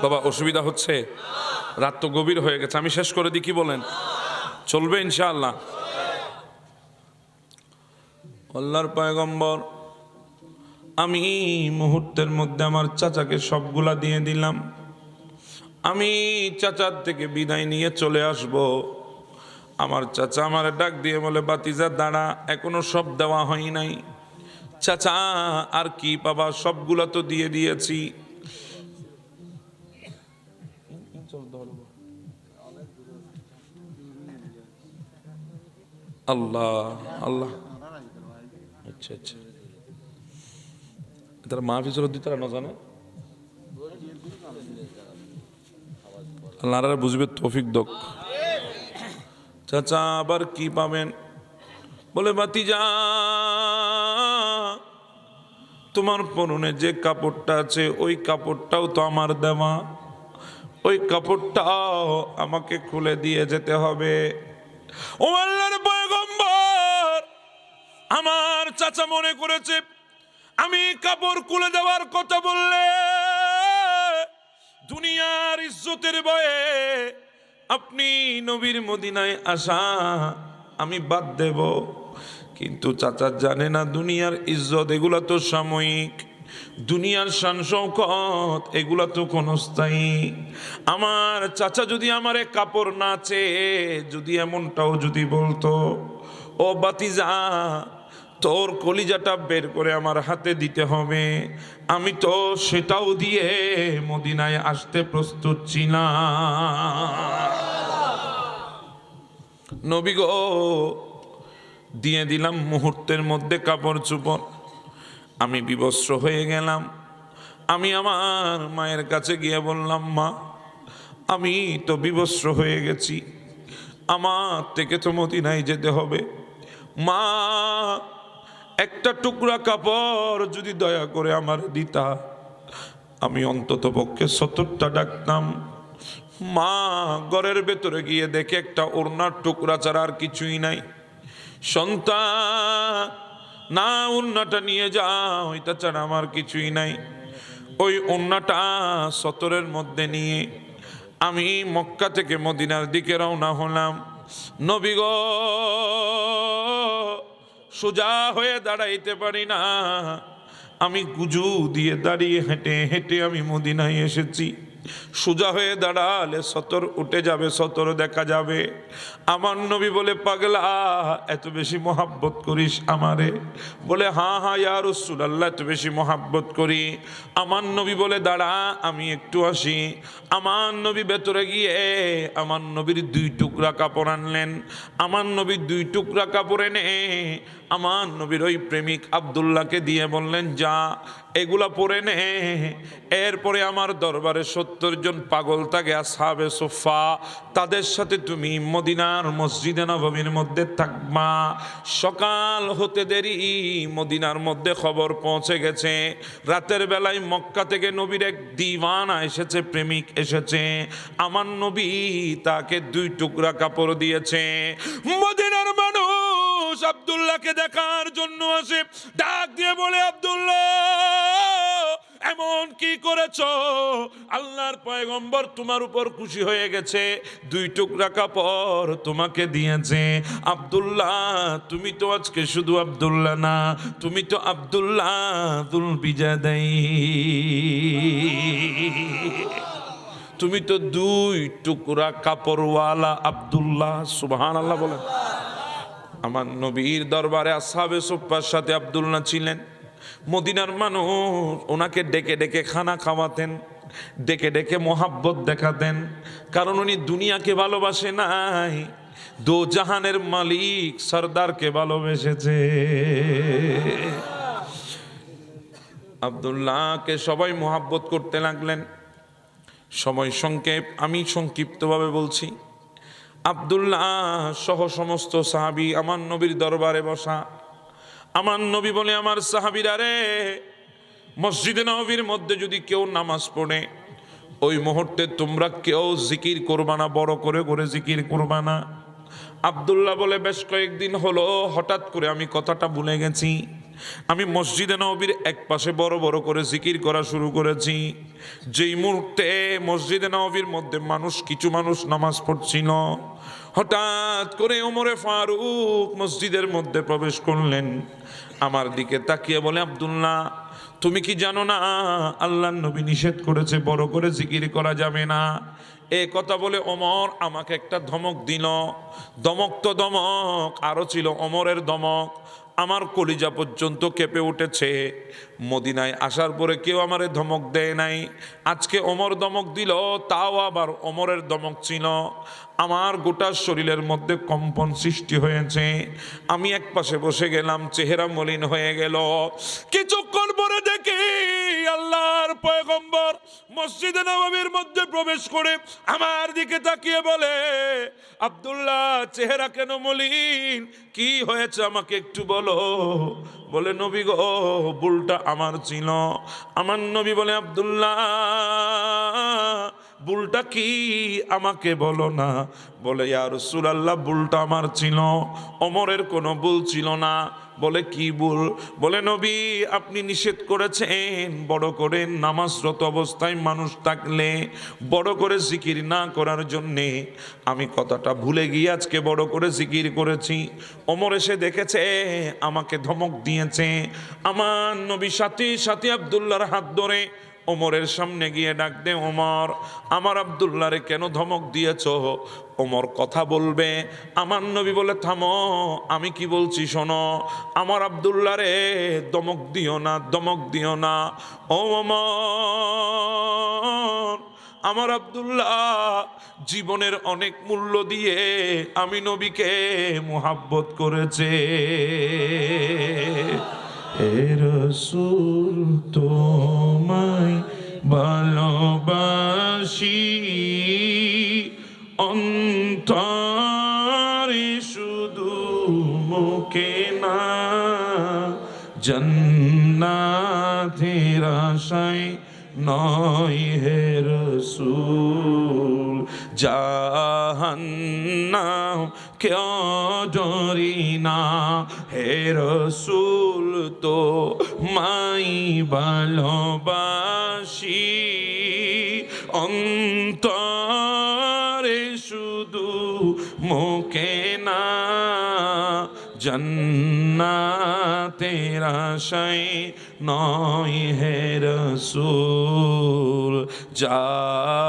বাবা অসুবিধা হচ্ছে, রাত তো গভীর হয়ে গেছে, আমি শেষ করে দিই, কি বলেন? চলবে ইনশাআল্লাহ? আল্লাহর পয়গম্বর আমি মুহূর্তের মধ্যে আমার চাচাকে সবগুলা দিয়ে দিলাম। আমি চাচার থেকে বিদায় নিয়ে চলে আসব। আমার চাচা আমার ডাক দিয়ে বলে, ভাতিজা দাঁড়া, এখনো সব দেওয়া হয় নাই। চাচা আর কি পাবা, সবগুলা তো দিয়ে দিয়েছি। আল্লাহ আল্লাহ, আচ্ছা আচ্ছা, তারা মাহফিজ দিতে না জানে, আল্লাহ বুঝবে তৌফিক দক। চাচা আবার কি পাবেন? বলে ভাতিজা, তোমার পরনে যে কাপড়টা আছে ওই কাপড়টাও তো আমার দেওয়া, ওই কাপড়টাও আমাকে খুলে দিয়ে যেতে হবে। ও আল্লাহর পয়গম্বর, আমার চাচা মনে করেছে আমি কাপড় খুলে দেওয়ার কথা বললে দুনিয়ার ইজ্জতের ভয়ে আপনি নবীর মদিনায় আসা আমি বাদ দেব। কিন্তু চাচা জানে না দুনিয়ার ইজ্জত এগুলা তো সাময়িক, দুনিয়ার শান শৌকত এগুলা তো ক্ষণস্থায়ী। আমার চাচা যদি আমারে কাপড় না চেয়ে যদি এমনটাও যদি বলতো, ও বাতিজা তোর কলিজাটা বের করে আমার হাতে দিতে হবে, আমি তো সেটাও দিয়ে মদিনায় আসতে প্রস্তুত ছিলাম। নবী গো, দিয়ে দিলাম মুহূর্তের মধ্যে কাপড় চোপড়। আমি বিবস্ত্র হয়ে গেলাম। আমি আমার মায়ের কাছে গিয়ে বললাম, মা আমি তো বিবস্ত্র হয়ে গেছি, আমার থেকে তো মদিনায় যেতে হবে। মা একটা টুকরা কাপড় যদি দয়া করে আমার দিতা, আমি অন্তত পক্ষে 70টা ডাকতাম। মা ঘরের ভেতরে গিয়ে দেখে একটা ওড়নার টুকরা ছাড়া আর কিছুই নাই। সন্তান না, ওড়নাটা নিয়ে যাও, এটা ছাড়া আমার কিছুই নাই। ওই ওড়নাটা সতরের মধ্যে নিয়ে আমি মক্কা থেকে মদিনার দিকে রওনা হলাম। নবী গো, সোজা হয়ে দাঁড়াইতে পারি না, আমি গুজু দিয়ে দাঁড়িয়ে হেঁটে হেঁটে আমি মদিনায় এসেছি। সোজা হয়ে দাঁড়ালে সতর উঠে যাবে, সতর দেখা যাবে। আমার নবী বলে, পাগলা এত বেশি মোহাব্বত করিস আমারে? বলে, হ্যাঁ হ্যাঁ ইয়া রাসূলুল্লাহ, এত বেশি মোহাব্বত করি। আমার নবী বলে, দাঁড়া আমি একটু আসি। আমার নবী ভেতরে গিয়ে আমার নবীর 2 টুকরা কাপড় আনলেন। আমার নবীর 2 টুকরা কাপড় এনে আমার নবীর ওই প্রেমিক আব্দুল্লাহকে দিয়ে বললেন, যা এগুলা পরে নে। এরপরে আমার দরবারে 70 জন পাগল থাকে আসহাবে সুফা, তাদের সাথে তুমি মদিনার মসজিদে নববীর মধ্যে থাকবা। সকাল হতে দেরি মদিনার মধ্যে খবর পৌঁছে গেছে, রাতের বেলায় মক্কা থেকে নবীর এক দিওয়ানা এসেছে, প্রেমিক এসেছে। আমার নবী তাকে 2 টুকরা কাপড় দিয়েছে। মদিনার মানুষ আব্দুল্লাহকে দেখার জন্য আসে, ডাক দিয়ে বলে, আব্দুল্লাহ এমন কি করেছো? আল্লাহর পয়গম্বর তোমার উপর খুশি হয়ে গেছে, 2 টুকরা কাপড় তোমাকে দিয়েছে। আব্দুল্লাহ তুমি তো আজকে শুধু আব্দুল্লাহ না, তুমি তো আব্দুল্লাহ দুল বিজাদাই, তুমি তো 2 টুকরা কাপড়ওয়ালা আব্দুল্লাহ। সুবহানাল্লাহ বলেন। আমার নবীর দরবারে আসহাবে সুফফার সাথে আব্দুল্লাহ ছিলেন। মদিনার মানুষ ওনাকে ডেকে ডেকে খানা খাওয়াতেন, ডেকে ডেকে মোহাব্বত দেখাতেন, কারণ উনি দুনিয়াকে ভালোবাসে নাই, দো জাহানের মালিক সরদারকে ভালোবেসেছে। আব্দুল্লাহকে সবাই মোহাব্বত করতে লাগলেন। সময় সংক্ষেপ, আমি সংক্ষিপ্তভাবে বলছি। আব্দুল্লাহ সহ সমস্ত সাহাবী আমার নবীর দরবারে বসা। আমার নবী বলে, আমার সাহাবীরা রে, মসজিদে নববীর মধ্যে যদি কেউ নামাজ পড়ে, ওই মুহূর্তে তোমরা কেউ জিকির করবা না, বড় করে করে জিকির করবা না। আব্দুল্লাহ বলে, বেশ কয়েকদিন হলো হঠাৎ করে আমি কথাটা ভুলে গেছি। আমি মসজিদে নববীর এক পাশে বড় বড় করে জিকির করা শুরু করেছি। যেই মুহূর্তে মসজিদে নববীর মধ্যে কিছু মানুষ নামাজ পড়ছিল, হঠাৎ করে ওমরে ফারুক মসজিদের মধ্যে প্রবেশ করলেন। আমার দিকে তাকিয়ে বলে, আব্দুল্লাহ তুমি কি জানো না আল্লাহর নবী নিষেধ করেছে বড় করে জিকির করা যাবে না? এ কথা বলে ওমর আমাকে একটা ধমক দিল। দমক তো দমক, আরো ছিল ওমরের দমক। আমার কলিজা পর্যন্ত কেঁপে উঠেছে। মদিনায় আসার পরে কেউ আমারে ধমক দেয় নাই, আজকে ওমর ধমক দিল, তাও আবার ওমরের ধমক ছিল। আমার গোটা শরীরের মধ্যে কম্পন সৃষ্টি হয়েছে। আমি এক পাশে বসে গেলাম, চেহারা মলিন হয়ে গেল। কিছুক্ষণ পরে দেখি আল্লাহর পয়গম্বর মসজিদে নববীর মধ্যে প্রবেশ করে আমার দিকে তাকিয়ে বলে, আব্দুল্লাহ চেহারা কেন মলিন, কি হয়েছে আমাকে একটু বলো। বলে, নবী গো ভুলটা আমার ছিল। আমার নবী বলে, আব্দুল্লাহ ভুলটা কি আমাকে বলো না। বলে, ইয়া রাসূলুল্লাহ ভুলটা আমার ছিল, ওমরের কোনো ভুল ছিল না। বলে কি ভুল? বলে নবী আপনি নিষেধ করেছেন বড় করে নামাজরত অবস্থায় মানুষ থাকলে বড় করে জিকির না করার জন্যে। আমি কথাটা ভুলে গিয়ে আজকে বড় করে জিকির করেছি। ওমর এসে দেখেছে, আমাকে ধমক দিয়েছে। আমার নবী সাথে সাথে আব্দুল্লাহর হাত ধরে ওমরের সামনে গিয়ে ডাক দে, ওমর আমার আব্দুল্লাহরে কেন ধমক দিয়েছ? ওমর কথা বলবে। আমার নবী বলে থামো, আমি কি বলছি শোনো। আমার আব্দুল্লাহরে ধমক দিও না, ধমক দিও না। ও ওমর, আমার আব্দুল্লাহ জীবনের অনেক মূল্য দিয়ে আমি নবীকে মোহাব্বত করেছে। হে রাসূল তোমায় ভালোবাসি, অন্তরে শুধু মুখে না, জান্নাতের আশায় নয় হে রাসূল, জাহান্নাম কেউ ডরি না। হে রাসূল তোমায় ভালোবাসি, অন্তরে শুধু মুখে না, জান্নাতের আশায় নয় হে রাসূল,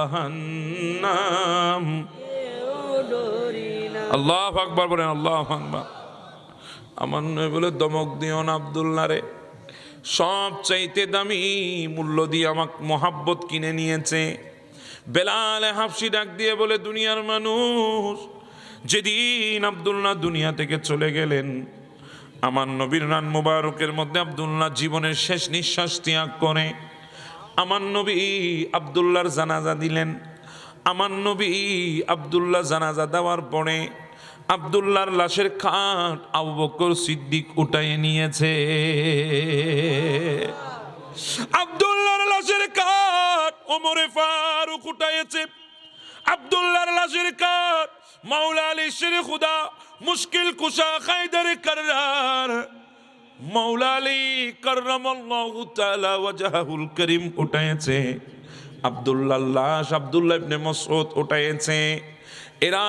জাহান্নাম। আল্লাহু আকবার বলেন, আল্লাহু আকবার। আমার নবী বলে ধমক দিও না আব্দুল্লাহ রে, সব চাইতে দামি মূল্য দিয়ে আমাকে মোহাব্বত কিনে নিয়েছে। বেলাল হাফসি ডাক দিয়ে বলে, দুনিয়ার মানুষ যেদিন আব্দুল্লাহ দুনিয়া থেকে চলে গেলেন, আমার নবীর রান মুবারকের মধ্যে আব্দুল্লাহ জীবনের শেষ নিঃশ্বাস ত্যাগ করে। আমার নবী আব্দুল্লাহর জানাজা দিলেন। আমার নবী আব্দুল্লাহ জানাজা দেওয়ার পরে আব্দুল্লাহর লাশের খাট আবু বকর সিদ্দিক উঠাইয়ে নিয়েছে। আব্দুল্লাহর লাশের খাট ওমরে ফারুক উঠাইয়েছে। আব্দুল্লাহর লাশের খাট মাওলা আলী শের খুদা মুশকিল কুশা হায়দার কাররার মাওলা আলী কাররামাল্লাহু তাআলা ওয়াজহুল করিম উঠাইয়েছে। আব্দুল্লাহর লাশ আব্দুল্লাহ ইবনে মাসউদ উঠাইয়েছে। এরা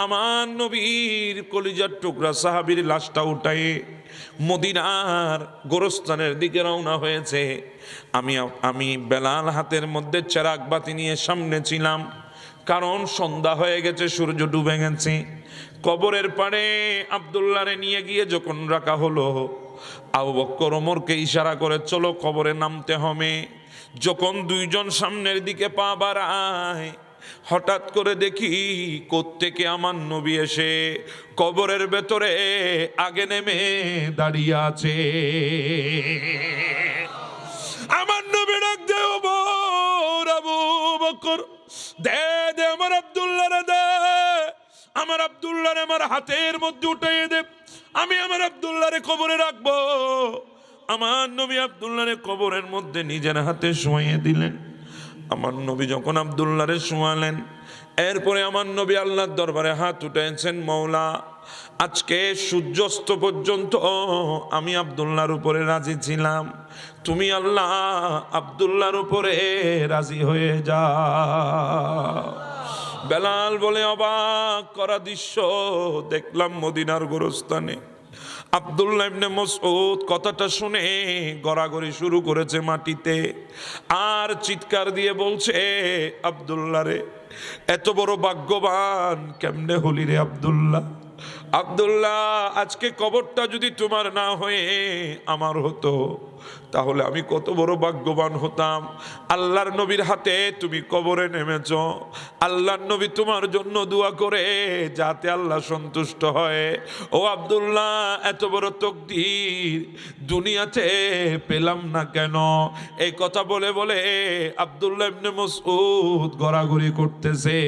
আমার নবীর কলিজার টুকরা সাহাবীর লাশটা উঠায়ে মদিনার গোরস্থানের দিকে রওনা হয়েছে। আমি বেলাল হাতের মধ্যে চেরাগ বাতি নিয়ে সামনে ছিলাম, কারণ সন্ধ্যা হয়ে গেছে, সূর্য ডুবে গেছে। কবরের পাড়ে আব্দুল্লাহরে নিয়ে গিয়ে যখন রাখা হলো, আবু বকর ওমরকে ইশারা করে চলো কবরে নামতে হবে। যখন দুইজন সামনের দিকে পা বাড়ায়, হঠাৎ করে দেখি কোত্থেকে আমার নবী এসে কবরের ভেতরে আগে নেমে দাঁড়িয়ে আছে। আমার নবী ডাক দে, ওমর আবু বকর দে দে আমার আব্দুল্লাহরে দে, আমার আব্দুল্লাহরে আমার হাতের মধ্যে উঠাইয়ে দে, আমি আমার আব্দুল্লাহরে কবরে রাখবো। আমার নবী আব্দুল্লাহরে কবরের মধ্যে নিজের হাতে শোয়াইয়ে দিলেন। আমার নবী যখন আব্দুল্লাহরে শোয়ালেন, এরপরে আমার নবী আল্লাহর দরবারে হাত উঠাইছেন, মওলা আজকে সূর্যাস্ত পর্যন্ত আমি আব্দুল্লাহর উপরে রাজি ছিলাম, তুমি আল্লাহ আব্দুল্লাহর উপরে রাজি হয়ে যাও। বেলাল বলে, অবাক করা দৃশ্য দেখলাম মদিনার গোরস্থানে। আব্দুল্লাহ ইবনে মাসউদ কথাটা শুনে গড়াগড়ি শুরু করেছে মাটিতে, আর চিৎকার দিয়ে বলছে, আব্দুল্লাহ রে এত বড় ভাগ্যবান কেমনে হলি রে আব্দুল্লাহ। আব্দুল্লাহ আজকে কবরটা যদি তোমার না হয়ে আমার হতো, তাহলে আমি কত বড় ভাগ্যবান হতাম। আল্লাহর নবীর হাতে তুমি কবরে নেমেছ, আল্লাহর নবী তোমার জন্য দোয়া করে যাতে আল্লাহ সন্তুষ্ট হয়। ও আব্দুল্লাহ এত বড় তাকদীর দুনিয়াতে পেলাম না কেন? এই কথা বলে বলে আব্দুল্লাহ ইবনে মাসউদ গড়াগড়ি করতেছে।